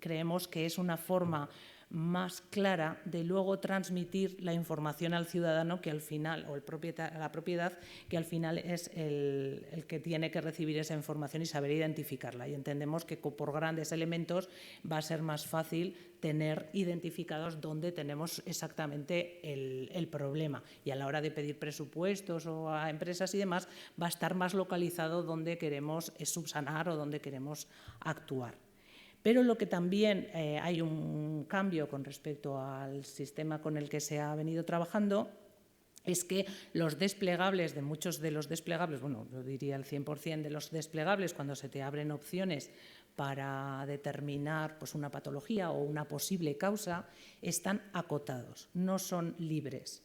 C: creemos que es una forma más clara de luego transmitir la información al ciudadano que al final, o la propiedad, que al final es el que tiene que recibir esa información y saber identificarla. Y entendemos que por grandes elementos va a ser más fácil tener identificados dónde tenemos exactamente el problema. Y a la hora de pedir presupuestos o a empresas y demás, va a estar más localizado dónde queremos subsanar o dónde queremos actuar. Pero lo que también hay un cambio con respecto al sistema con el que se ha venido trabajando es que los desplegables, de muchos de los desplegables, bueno, yo diría el 100% de los desplegables, cuando se te abren opciones para determinar pues, una patología o una posible causa, están acotados, no son libres,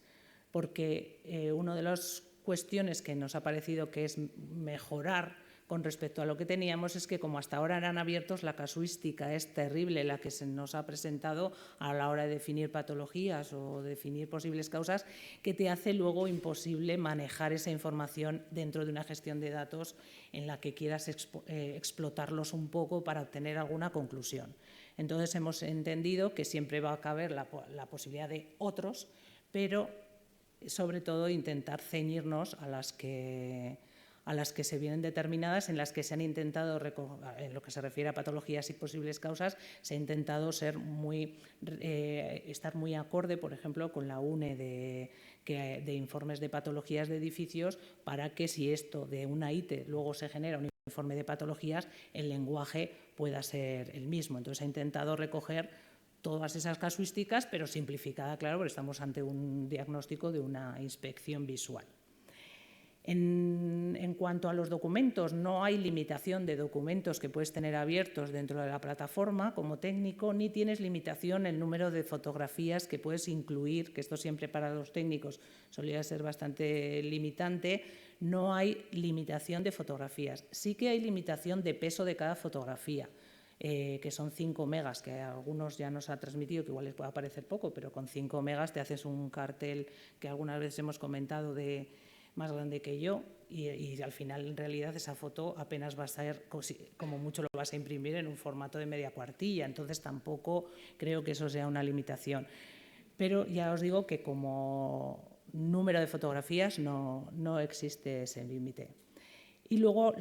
C: porque una de las cuestiones que nos ha parecido que es mejorar con respecto a lo que teníamos es que como hasta ahora eran abiertos, la casuística es terrible la que se nos ha presentado a la hora de definir patologías o definir posibles causas, que te hace luego imposible manejar esa información dentro de una gestión de datos en la que quieras explotarlos un poco para obtener alguna conclusión. Entonces hemos entendido que siempre va a caber la posibilidad de otros, pero sobre todo intentar ceñirnos a las que se vienen determinadas, en las que se han intentado, en lo que se refiere a patologías y posibles causas, se ha intentado estar muy acorde, por ejemplo, con la UNE de informes de patologías de edificios, para que si esto de una ITE luego se genera un informe de patologías, el lenguaje pueda ser el mismo. Entonces, se ha intentado recoger todas esas casuísticas, pero simplificada, claro, porque estamos ante un diagnóstico de una inspección visual. En cuanto a los documentos, no hay limitación de documentos que puedes tener abiertos dentro de la plataforma como técnico, ni tienes limitación en el número de fotografías que puedes incluir, que esto siempre para los técnicos solía ser bastante limitante. No hay limitación de fotografías. Sí que hay limitación de peso de cada fotografía, que son 5 megas, que a algunos ya nos ha transmitido, que igual les puede parecer poco, pero con 5 megas te haces un cartel que algunas veces hemos comentado más grande que yo y al final en realidad esa foto apenas va a ser, como mucho lo vas a imprimir en un formato de media cuartilla, entonces tampoco creo que eso sea una limitación. Pero ya os digo que como número de fotografías no existe ese límite. Y luego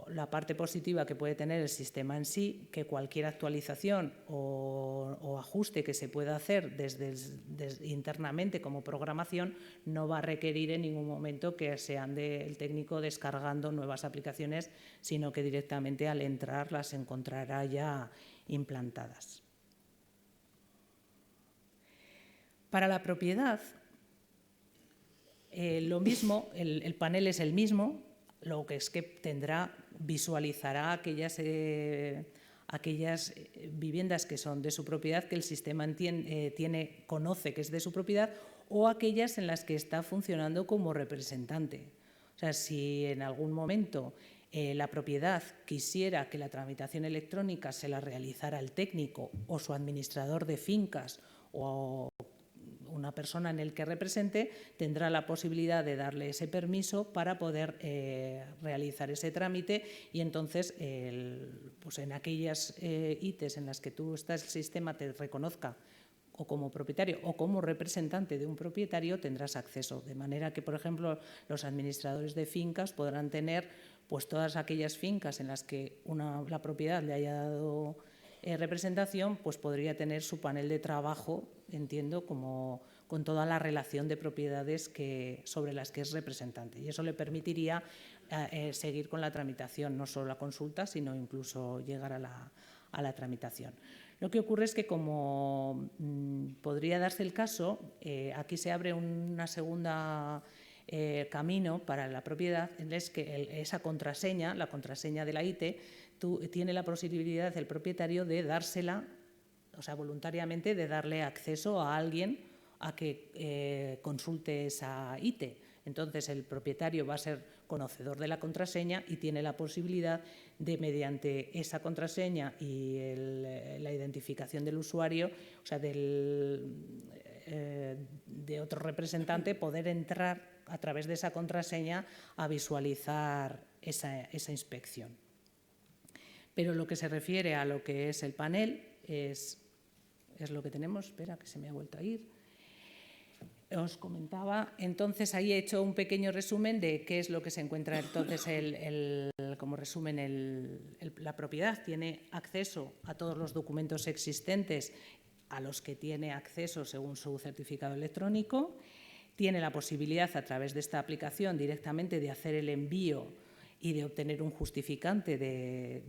C: la parte positiva que puede tener el sistema en sí, que cualquier actualización o ajuste que se pueda hacer desde internamente como programación no va a requerir en ningún momento que sean del técnico descargando nuevas aplicaciones, sino que directamente al entrar las encontrará ya implantadas. Para la propiedad, lo mismo, el panel es el mismo. Lo que es que visualizará aquellas viviendas que son de su propiedad, que el sistema conoce que es de su propiedad, o aquellas en las que está funcionando como representante. O sea, si en algún momento la propiedad quisiera que la tramitación electrónica se la realizara el técnico o su administrador de fincas o una persona en el que represente, tendrá la posibilidad de darle ese permiso para poder realizar ese trámite y entonces pues en aquellas ITES en las que tú estás, el sistema te reconozca o como propietario o como representante de un propietario, tendrás acceso. De manera que, por ejemplo, los administradores de fincas podrán tener pues todas aquellas fincas en las que la propiedad le haya dado representación, pues podría tener su panel de trabajo, entiendo, como con toda la relación de propiedades sobre las que es representante. Y eso le permitiría seguir con la tramitación, no solo la consulta, sino incluso llegar a la tramitación. Lo que ocurre es que, como podría darse el caso, aquí se abre una segunda camino para la propiedad, es que esa contraseña, la contraseña de la ITE, tiene la posibilidad el propietario de dársela, o sea, voluntariamente de darle acceso a alguien a que consulte esa ITE. Entonces, el propietario va a ser conocedor de la contraseña y tiene la posibilidad de, mediante esa contraseña y la identificación del usuario, o sea, de otro representante, poder entrar a través de esa contraseña a visualizar esa inspección. Pero lo que se refiere a lo que es el panel es lo que tenemos. Espera, que se me ha vuelto a ir. Os comentaba, entonces ahí he hecho un pequeño resumen de qué es lo que se encuentra. Entonces, como resumen, la propiedad tiene acceso a todos los documentos existentes a los que tiene acceso según su certificado electrónico. Tiene la posibilidad, a través de esta aplicación, directamente de hacer el envío y de obtener un justificante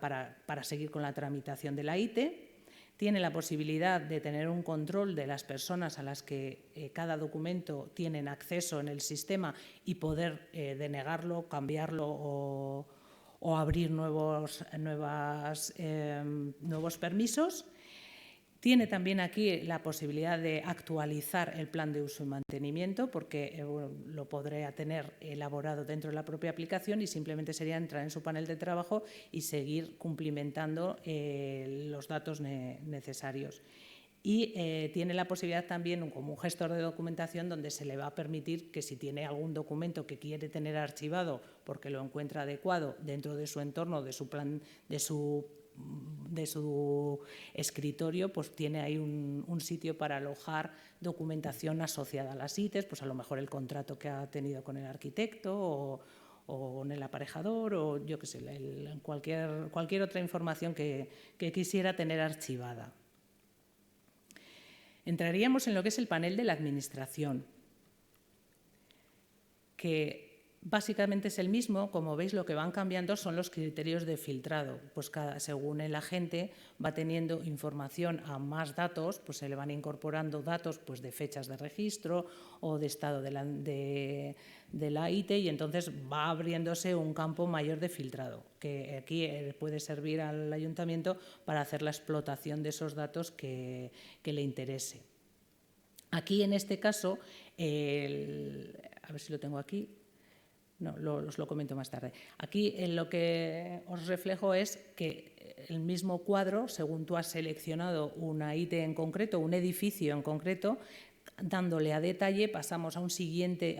C: para seguir con la tramitación de la ITE. Tiene la posibilidad de tener un control de las personas a las que cada documento tienen acceso en el sistema y poder denegarlo, cambiarlo o abrir nuevos permisos. Tiene también aquí la posibilidad de actualizar el plan de uso y mantenimiento, porque lo podrá tener elaborado dentro de la propia aplicación y simplemente sería entrar en su panel de trabajo y seguir cumplimentando los datos necesarios. Y tiene la posibilidad también, como un gestor de documentación, donde se le va a permitir que, si tiene algún documento que quiere tener archivado porque lo encuentra adecuado dentro de su entorno, de su plan, de su escritorio, pues tiene ahí un sitio para alojar documentación asociada a las ITES, pues a lo mejor el contrato que ha tenido con el arquitecto o con el aparejador, o yo qué sé, cualquier otra información que quisiera tener archivada. Entraríamos en lo que es el panel de la administración, que básicamente es el mismo. Como veis, lo que van cambiando son los criterios de filtrado. Pues según el agente va teniendo información a más datos, pues se le van incorporando datos, pues, de fechas de registro o de estado de la ITE, y entonces va abriéndose un campo mayor de filtrado, que aquí puede servir al ayuntamiento para hacer la explotación de esos datos que le interese. Aquí, en este caso, a ver si lo tengo aquí. No, os lo comento más tarde. Aquí lo que os reflejo es que el mismo cuadro, según tú has seleccionado una ITE en concreto, un edificio en concreto, dándole a detalle, pasamos al siguiente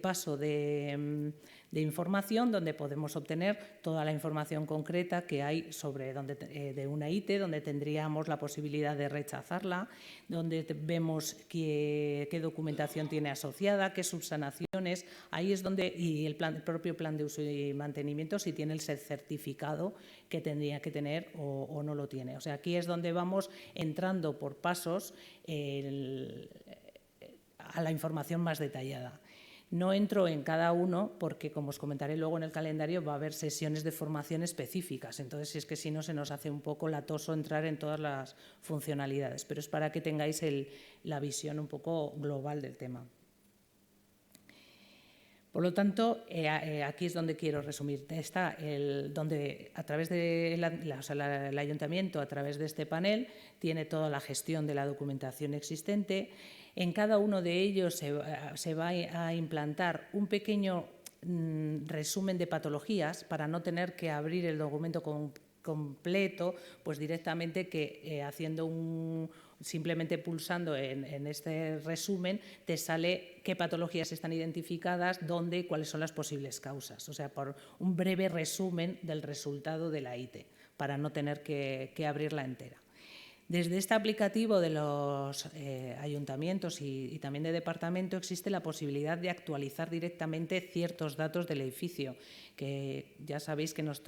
C: paso de información, donde podemos obtener toda la información concreta que hay sobre de una ITE, donde tendríamos la posibilidad de rechazarla, donde vemos qué documentación tiene asociada, qué subsanaciones. Ahí es donde, y el propio plan de uso y mantenimiento, si tiene el certificado que tendría que tener o no lo tiene. O sea, aquí es donde vamos entrando por pasos a la información más detallada. No entro en cada uno porque, como os comentaré luego en el calendario, va a haber sesiones de formación específicas. Entonces, es que si no, se nos hace un poco latoso entrar en todas las funcionalidades, pero es para que tengáis la visión un poco global del tema. Por lo tanto, aquí es donde quiero resumir. Está donde, a través del ayuntamiento, a través de este panel, tiene toda la gestión de la documentación existente. En cada uno de ellos se va a implantar un pequeño resumen de patologías para no tener que abrir el documento completo, pues directamente que simplemente pulsando en este resumen te sale qué patologías están identificadas, dónde y cuáles son las posibles causas. O sea, por un breve resumen del resultado de la ITE, para no tener que abrirla entera. Desde este aplicativo de los ayuntamientos y también de departamento existe la posibilidad de actualizar directamente ciertos datos del edificio, que ya sabéis que nos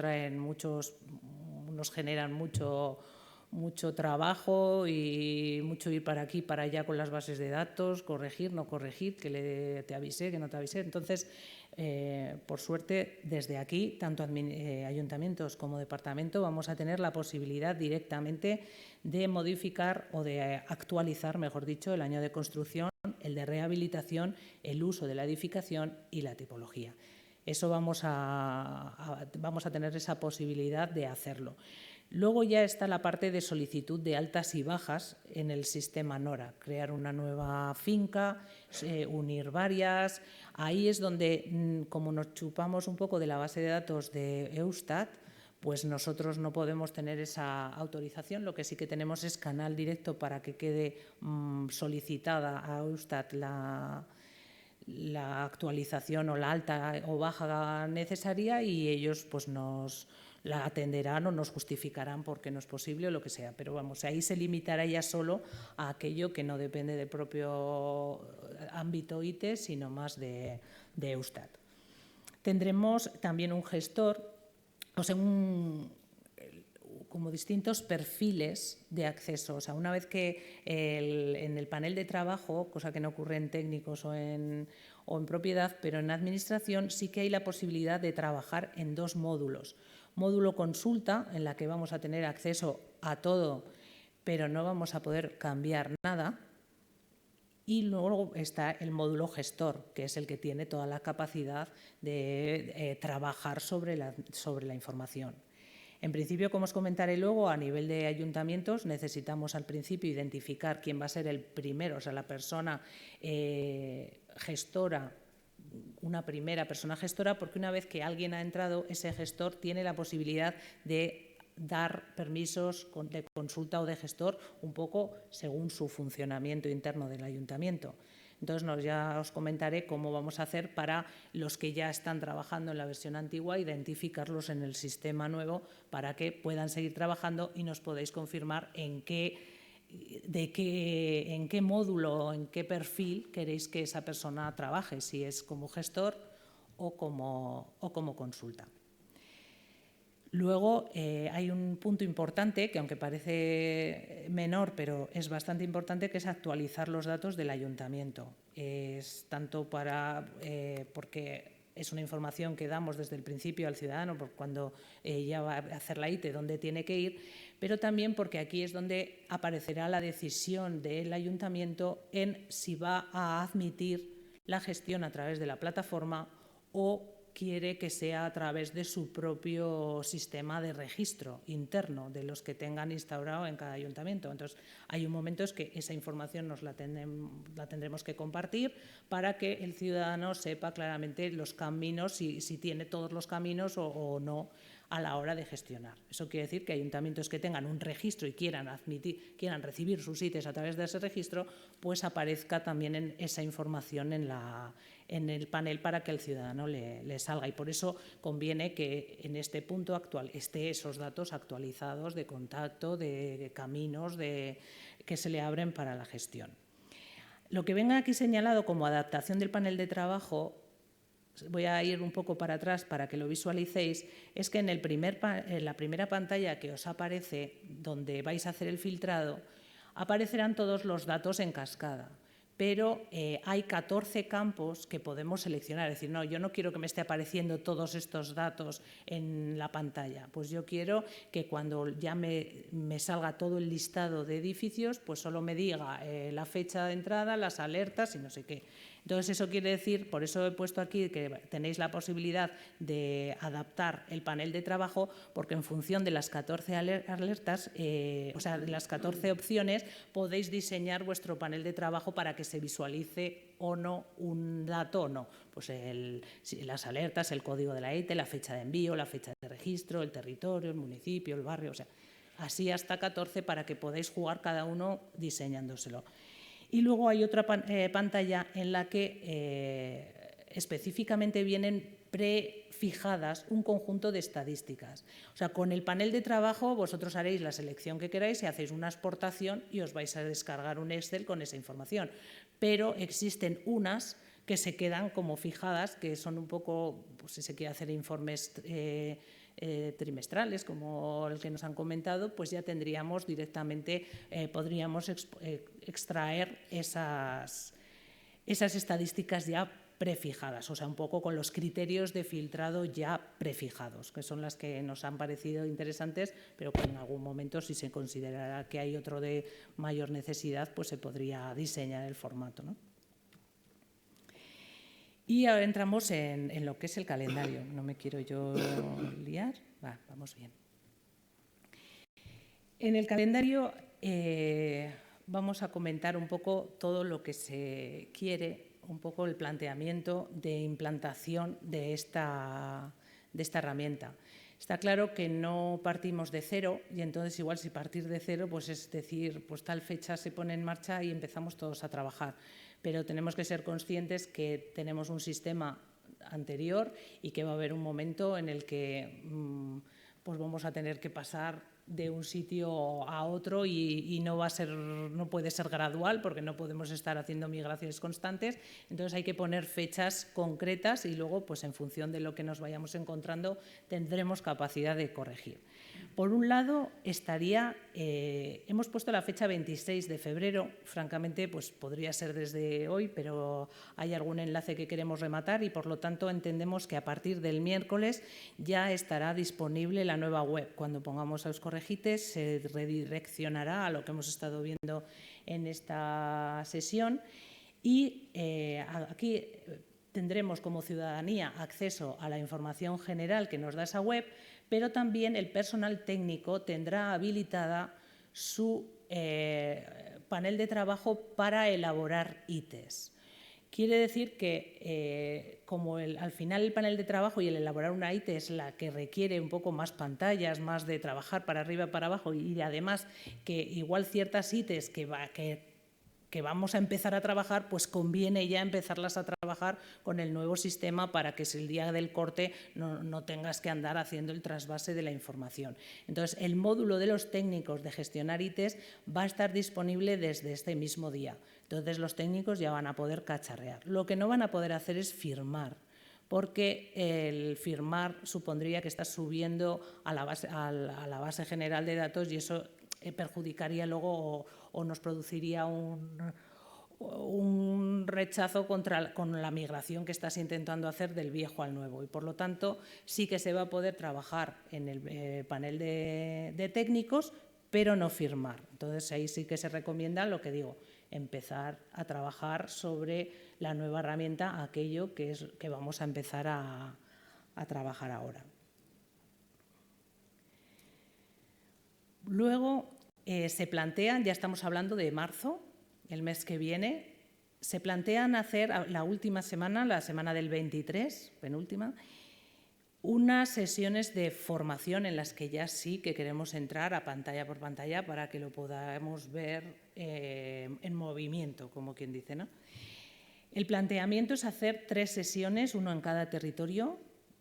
C: generan mucho trabajo y mucho ir para aquí, para allá con las bases de datos, corregir, no corregir, que te avisé, que no te avisé. Entonces, por suerte, desde aquí, tanto ayuntamientos como departamento, vamos a tener la posibilidad directamente de modificar o de actualizar, mejor dicho, el año de construcción, el de rehabilitación, el uso de la edificación y la tipología. Eso vamos a tener esa posibilidad de hacerlo. Luego ya está la parte de solicitud de altas y bajas en el sistema NORA, crear una nueva finca, unir varias. Ahí es donde, como nos chupamos un poco de la base de datos de Eustat, pues nosotros no podemos tener esa autorización. Lo que sí que tenemos es canal directo para que quede solicitada a Eustat la actualización o la alta o baja necesaria, y ellos pues nos la atenderán o nos justificarán por qué no es posible o lo que sea. Pero vamos, ahí se limitará ya solo a aquello que no depende del propio ámbito ITE, sino más de Eustat. Tendremos también un gestor, o sea, como distintos perfiles de acceso. O sea, una vez que en el panel de trabajo, cosa que no ocurre en técnicos o en propiedad, pero en administración sí que hay la posibilidad de trabajar en dos módulos. Módulo consulta, en la que vamos a tener acceso a todo, pero no vamos a poder cambiar nada. Y luego está el módulo gestor, que es el que tiene toda la capacidad de trabajar sobre la información. En principio, como os comentaré luego, a nivel de ayuntamientos necesitamos al principio identificar quién va a ser el primero, o sea, la persona gestora, una primera persona gestora, porque una vez que alguien ha entrado, ese gestor tiene la posibilidad de dar permisos de consulta o de gestor un poco según su funcionamiento interno del ayuntamiento. Entonces, ya os comentaré cómo vamos a hacer para los que ya están trabajando en la versión antigua, identificarlos en el sistema nuevo para que puedan seguir trabajando y nos podáis confirmar en qué módulo, en qué perfil queréis que esa persona trabaje, si es como gestor o como consulta. Luego hay un punto importante que, aunque parece menor, pero es bastante importante, que es actualizar los datos del ayuntamiento. Es tanto porque es una información que damos desde el principio al ciudadano cuando ya va a hacer la ITE, dónde tiene que ir, pero también porque aquí es donde aparecerá la decisión del ayuntamiento en si va a admitir la gestión a través de la plataforma o quiere que sea a través de su propio sistema de registro interno de los que tengan instaurado en cada ayuntamiento. Entonces, hay un momento en que esa información nos la tendremos que compartir para que el ciudadano sepa claramente los caminos, si tiene todos los caminos o no a la hora de gestionar. Eso quiere decir que ayuntamientos que tengan un registro y quieran recibir sus ITEs a través de ese registro, pues aparezca también esa información en el panel para que el ciudadano le salga. Y por eso conviene que en este punto esté esos datos actualizados de contacto, de caminos que se le abren para la gestión. Lo que venga aquí señalado como adaptación del panel de trabajo, voy a ir un poco para atrás para que lo visualicéis, es que en la primera pantalla que os aparece, donde vais a hacer el filtrado, aparecerán todos los datos en cascada. Pero hay 14 campos que podemos seleccionar. Es decir, no, yo no quiero que me esté apareciendo todos estos datos en la pantalla. Pues yo quiero que cuando ya me salga todo el listado de edificios, pues solo me diga la fecha de entrada, las alertas y no sé qué. Entonces, eso quiere decir, por eso he puesto aquí que tenéis la posibilidad de adaptar el panel de trabajo, porque en función de las 14 alertas, o sea, de las 14 opciones, podéis diseñar vuestro panel de trabajo para que se visualice o no un dato o no. Pues las alertas, el código de la ITE, la fecha de envío, la fecha de registro, el territorio, el municipio, el barrio, o sea, así hasta 14 para que podáis jugar cada uno diseñándoselo. Y luego hay otra pantalla en la que específicamente vienen prefijadas un conjunto de estadísticas. O sea, con el panel de trabajo vosotros haréis la selección que queráis y hacéis una exportación y os vais a descargar un Excel con esa información. Pero existen unas que se quedan como fijadas, que son un poco, pues si se quiere hacer informes trimestrales, como el que nos han comentado, pues ya tendríamos directamente, podríamos extraer esas estadísticas ya prefijadas, o sea, un poco con los criterios de filtrado ya prefijados, que son las que nos han parecido interesantes, pero que en algún momento, si se considerara que hay otro de mayor necesidad, pues se podría diseñar el formato, ¿no? Y ahora entramos en lo que es el calendario. No me quiero yo liar. Vamos bien. En el calendario vamos a comentar un poco todo lo que se quiere, un poco el planteamiento de implantación de esta herramienta. Está claro que no partimos de cero y entonces igual si partir de cero, pues es decir, pues tal fecha se pone en marcha y empezamos todos a trabajar. Pero tenemos que ser conscientes que tenemos un sistema anterior y que va a haber un momento en el que pues vamos a tener que pasar de un sitio a otro y no puede ser gradual porque no podemos estar haciendo migraciones constantes. Entonces hay que poner fechas concretas y luego, pues en función de lo que nos vayamos encontrando, tendremos capacidad de corregir. Por un lado, hemos puesto la fecha 26 de febrero, francamente pues podría ser desde hoy, pero hay algún enlace que queremos rematar y por lo tanto entendemos que a partir del miércoles ya estará disponible la nueva web. Cuando pongamos a Euskorregite se redireccionará a lo que hemos estado viendo en esta sesión y aquí tendremos como ciudadanía acceso a la información general que nos da esa web, pero también el personal técnico tendrá habilitada su panel de trabajo para elaborar ITES. Quiere decir que como al final el panel de trabajo y el elaborar una IT es la que requiere un poco más pantallas, más de trabajar para arriba y para abajo y además que igual ciertas ITES que vamos a empezar a trabajar, pues conviene ya empezarlas a trabajar con el nuevo sistema para que si el día del corte no tengas que andar haciendo el trasvase de la información. Entonces, el módulo de los técnicos de gestionar ITES va a estar disponible desde este mismo día. Entonces, los técnicos ya van a poder cacharrear. Lo que no van a poder hacer es firmar, porque el firmar supondría que estás subiendo a la base general de datos y eso perjudicaría luego o nos produciría un rechazo con la migración que estás intentando hacer del viejo al nuevo. Y por lo tanto, sí que se va a poder trabajar en el panel de técnicos, pero no firmar. Entonces, ahí sí que se recomienda lo que digo, empezar a trabajar sobre la nueva herramienta, aquello que vamos a empezar a trabajar ahora. Luego se plantean, ya estamos hablando de marzo, el mes que viene, se plantean hacer la última semana, la semana del 23, penúltima, unas sesiones de formación en las que ya sí que queremos entrar a pantalla por pantalla para que lo podamos ver en movimiento, como quien dice, ¿no? El planteamiento es hacer 3 sesiones, uno en cada territorio.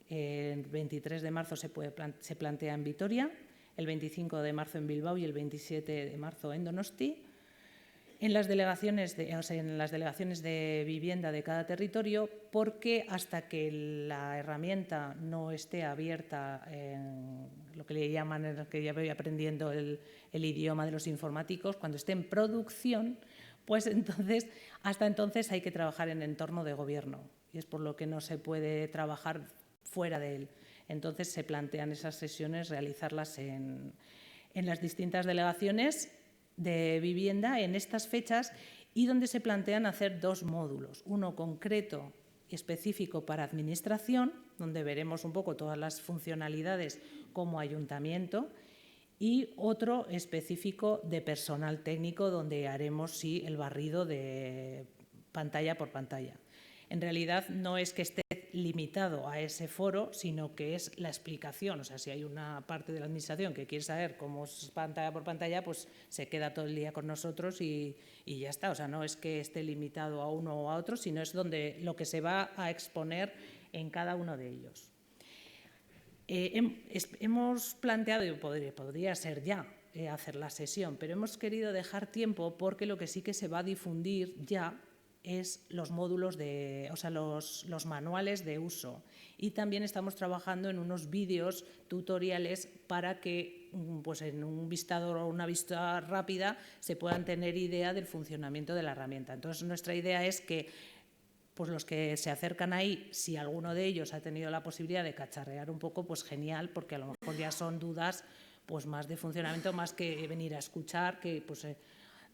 C: El 23 de marzo se plantea en Vitoria, el 25 de marzo en Bilbao y el 27 de marzo en Donosti. En las delegaciones de vivienda de cada territorio, porque hasta que la herramienta no esté abierta en lo que le llaman, que ya voy aprendiendo el idioma de los informáticos, cuando esté en producción, pues entonces, hasta entonces hay que trabajar en entorno de gobierno y es por lo que no se puede trabajar fuera de él. Entonces se plantean esas sesiones, realizarlas en las distintas delegaciones de vivienda en estas fechas y donde se plantean hacer 2 módulos, uno concreto y específico para administración, donde veremos un poco todas las funcionalidades como ayuntamiento, y otro específico de personal técnico, donde haremos sí el barrido de pantalla por pantalla. En realidad no es que esté limitado a ese foro, sino que es la explicación. O sea, si hay una parte de la administración que quiere saber cómo es pantalla por pantalla, pues se queda todo el día con nosotros y ya está. O sea, no es que esté limitado a uno o a otro, sino es donde lo que se va a exponer en cada uno de ellos. Hemos planteado, y podría ser ya hacer la sesión, pero hemos querido dejar tiempo porque lo que sí que se va a difundir ya es los módulos los manuales de uso y también estamos trabajando en unos vídeos tutoriales para que pues en un vistador o una vista rápida se puedan tener idea del funcionamiento de la herramienta. Entonces, nuestra idea es que pues los que se acercan ahí, si alguno de ellos ha tenido la posibilidad de cacharrear un poco, pues genial, porque a lo mejor ya son dudas pues más de funcionamiento, más que venir a escuchar, que pues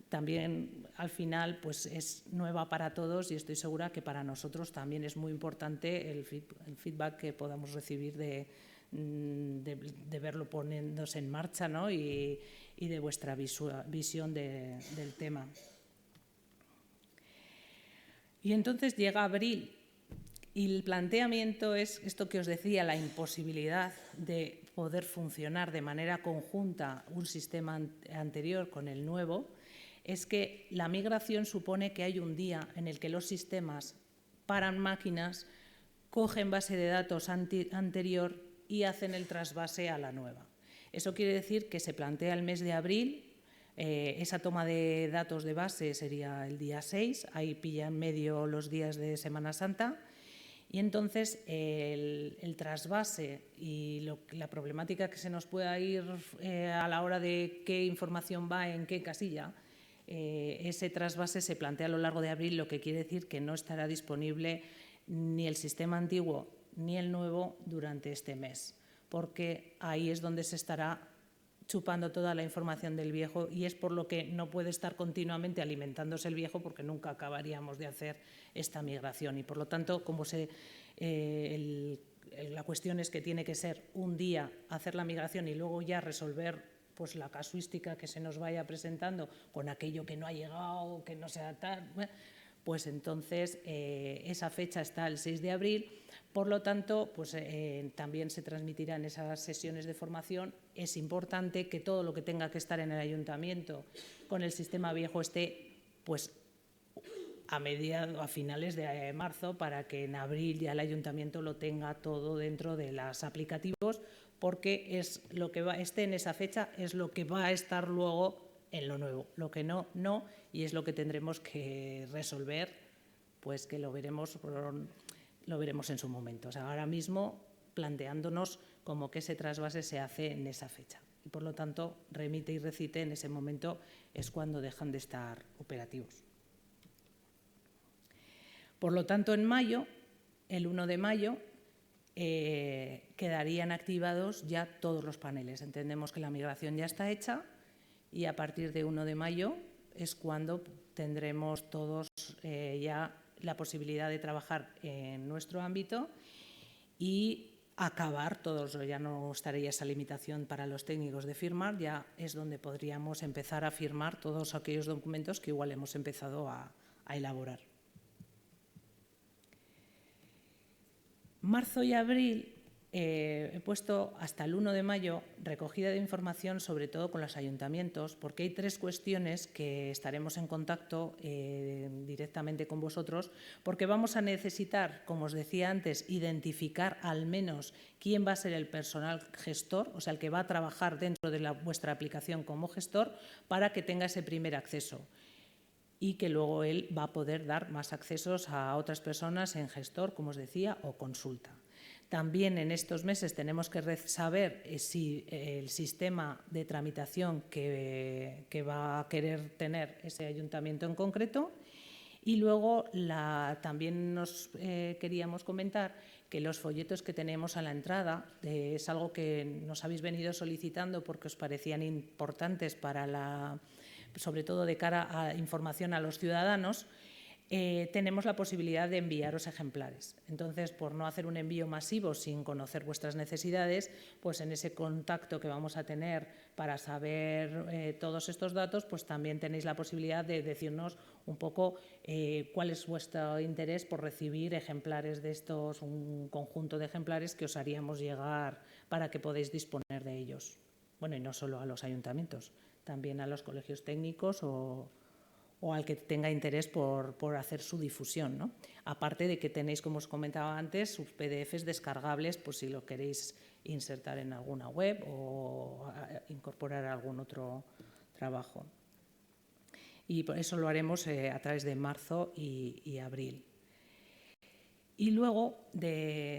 C: también al final pues es nueva para todos y estoy segura que para nosotros también es muy importante el feedback que podamos recibir de de verlo poniéndose en marcha, ¿no? y de vuestra visión del tema. Y entonces llega abril y el planteamiento es esto que os decía, la imposibilidad de poder funcionar de manera conjunta un sistema anterior con el nuevo, es que la migración supone que hay un día en el que los sistemas paran máquinas, cogen base de datos anterior y hacen el trasvase a la nueva. Eso quiere decir que se plantea el mes de abril. Esa toma de datos de base sería el día 6, ahí pilla en medio los días de Semana Santa, y entonces el trasvase y la problemática que se nos pueda ir a la hora de qué información va en qué casilla, ese trasvase se plantea a lo largo de abril, lo que quiere decir que no estará disponible ni el sistema antiguo ni el nuevo durante este mes, porque ahí es donde se estará chupando toda la información del viejo, y es por lo que no puede estar continuamente alimentándose el viejo, porque nunca acabaríamos de hacer esta migración. Y por lo tanto, como la cuestión es que tiene que ser un día hacer la migración y luego ya resolver pues la casuística que se nos vaya presentando con aquello que no ha llegado, que no sea tal, pues entonces esa fecha está el 6 de abril. Por lo tanto, pues, también se transmitirán esas sesiones de formación. Es importante que todo lo que tenga que estar en el ayuntamiento con el sistema viejo esté pues, a finales de marzo, para que en abril ya el ayuntamiento lo tenga todo dentro de los aplicativos, porque es lo que esté en esa fecha es lo que va a estar luego en lo nuevo. Lo que no, y es lo que tendremos que resolver, pues que lo veremos en su momento. O sea, ahora mismo planteándonos como que ese trasvase se hace en esa fecha. Y por lo tanto, remite y recite en ese momento es cuando dejan de estar operativos. Por lo tanto, en mayo, el 1 de mayo, quedarían activados ya todos los paneles. Entendemos que la migración ya está hecha y a partir de 1 de mayo es cuando tendremos todos ya la posibilidad de trabajar en nuestro ámbito y acabar todos. Ya no estaría esa limitación para los técnicos de firmar, ya es donde podríamos empezar a firmar todos aquellos documentos que igual hemos empezado a elaborar. Marzo y abril he puesto hasta el 1 de mayo recogida de información, sobre todo con los ayuntamientos, porque hay 3 cuestiones que estaremos en contacto directamente con vosotros, porque vamos a necesitar, como os decía antes, identificar al menos quién va a ser el personal gestor, o sea, el que va a trabajar dentro de vuestra aplicación como gestor, para que tenga ese primer acceso, y que luego él va a poder dar más accesos a otras personas en gestor, como os decía, o consulta. También en estos meses tenemos que saber si el sistema de tramitación que va a querer tener ese ayuntamiento en concreto. Y luego también nos queríamos comentar que los folletos que tenemos a la entrada es algo que nos habéis venido solicitando porque os parecían importantes sobre todo de cara a información a los ciudadanos. Tenemos la posibilidad de enviaros ejemplares. Entonces, por no hacer un envío masivo sin conocer vuestras necesidades, pues en ese contacto que vamos a tener para saber todos estos datos, pues también tenéis la posibilidad de decirnos un poco cuál es vuestro interés por recibir ejemplares de estos, un conjunto de ejemplares que os haríamos llegar para que podáis disponer de ellos. Bueno, y no solo a los ayuntamientos, también a los colegios técnicos o al que tenga interés por hacer su difusión, ¿no? Aparte de que tenéis, como os comentaba antes, sus PDFs descargables, pues si lo queréis insertar en alguna web o incorporar algún otro trabajo. Y por eso lo haremos a través de marzo y abril. Y luego,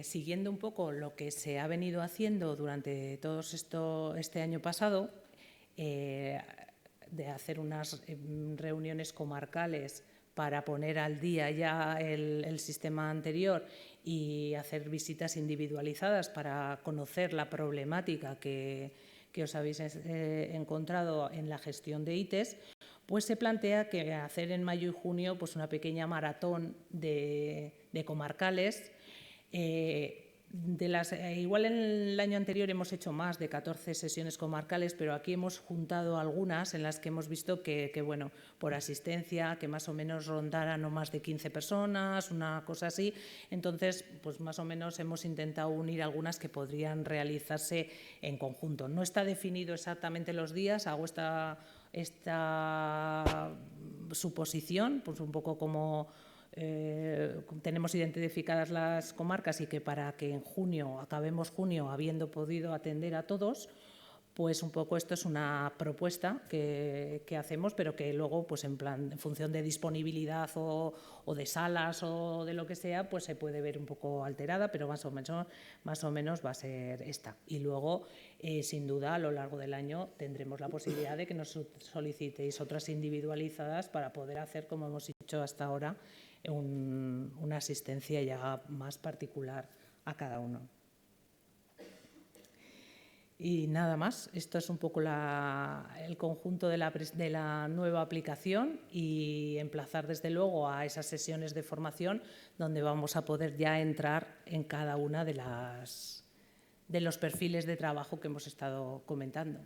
C: siguiendo un poco lo que se ha venido haciendo durante todo este año pasado, de hacer unas reuniones comarcales para poner al día ya el sistema anterior y hacer visitas individualizadas para conocer la problemática que os habéis encontrado en la gestión de ITES, pues se plantea que hacer en mayo y junio pues una pequeña maratón de comarcales Igual en el año anterior hemos hecho más de 14 sesiones comarcales, pero aquí hemos juntado algunas en las que hemos visto que bueno, por asistencia, que más o menos rondaran no más de 15 personas, una cosa así. Entonces, pues más o menos hemos intentado unir algunas que podrían realizarse en conjunto. No está definido exactamente los días, hago esta suposición, pues un poco como tenemos identificadas las comarcas y que para que en junio, acabemos junio, habiendo podido atender a todos, pues un poco esto es una propuesta que hacemos, pero que luego, pues en función de disponibilidad o de salas o de lo que sea, pues se puede ver un poco alterada, pero más o menos va a ser esta. Y luego, sin duda, a lo largo del año tendremos la posibilidad de que nos solicitéis otras individualizadas para poder hacer, como hemos hecho hasta ahora, una asistencia ya más particular a cada uno. Y nada más, esto es un poco el conjunto de la nueva aplicación y emplazar desde luego a esas sesiones de formación donde vamos a poder ya entrar en cada una de los perfiles de trabajo que hemos estado comentando.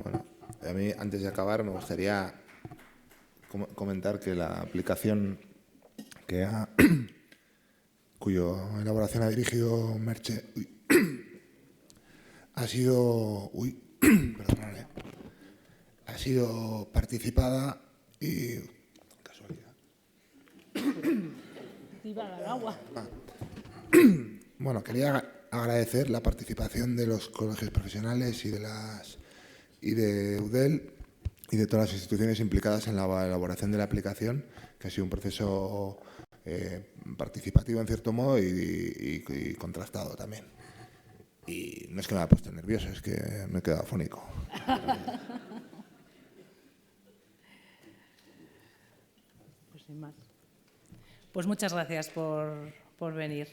E: Bueno, a mí antes de acabar me gustaría comentar que la aplicación cuya elaboración ha dirigido Merche ha sido participada y casualidad. Bueno, quería agradecer la participación de los colegios profesionales y de EUDEL y de todas las instituciones implicadas en la elaboración de la aplicación, que ha sido un proceso participativo en cierto modo y contrastado también. Y no es que me haya puesto nervioso, es que me he quedado afónico.
C: Pues sin más. Pues muchas gracias por venir.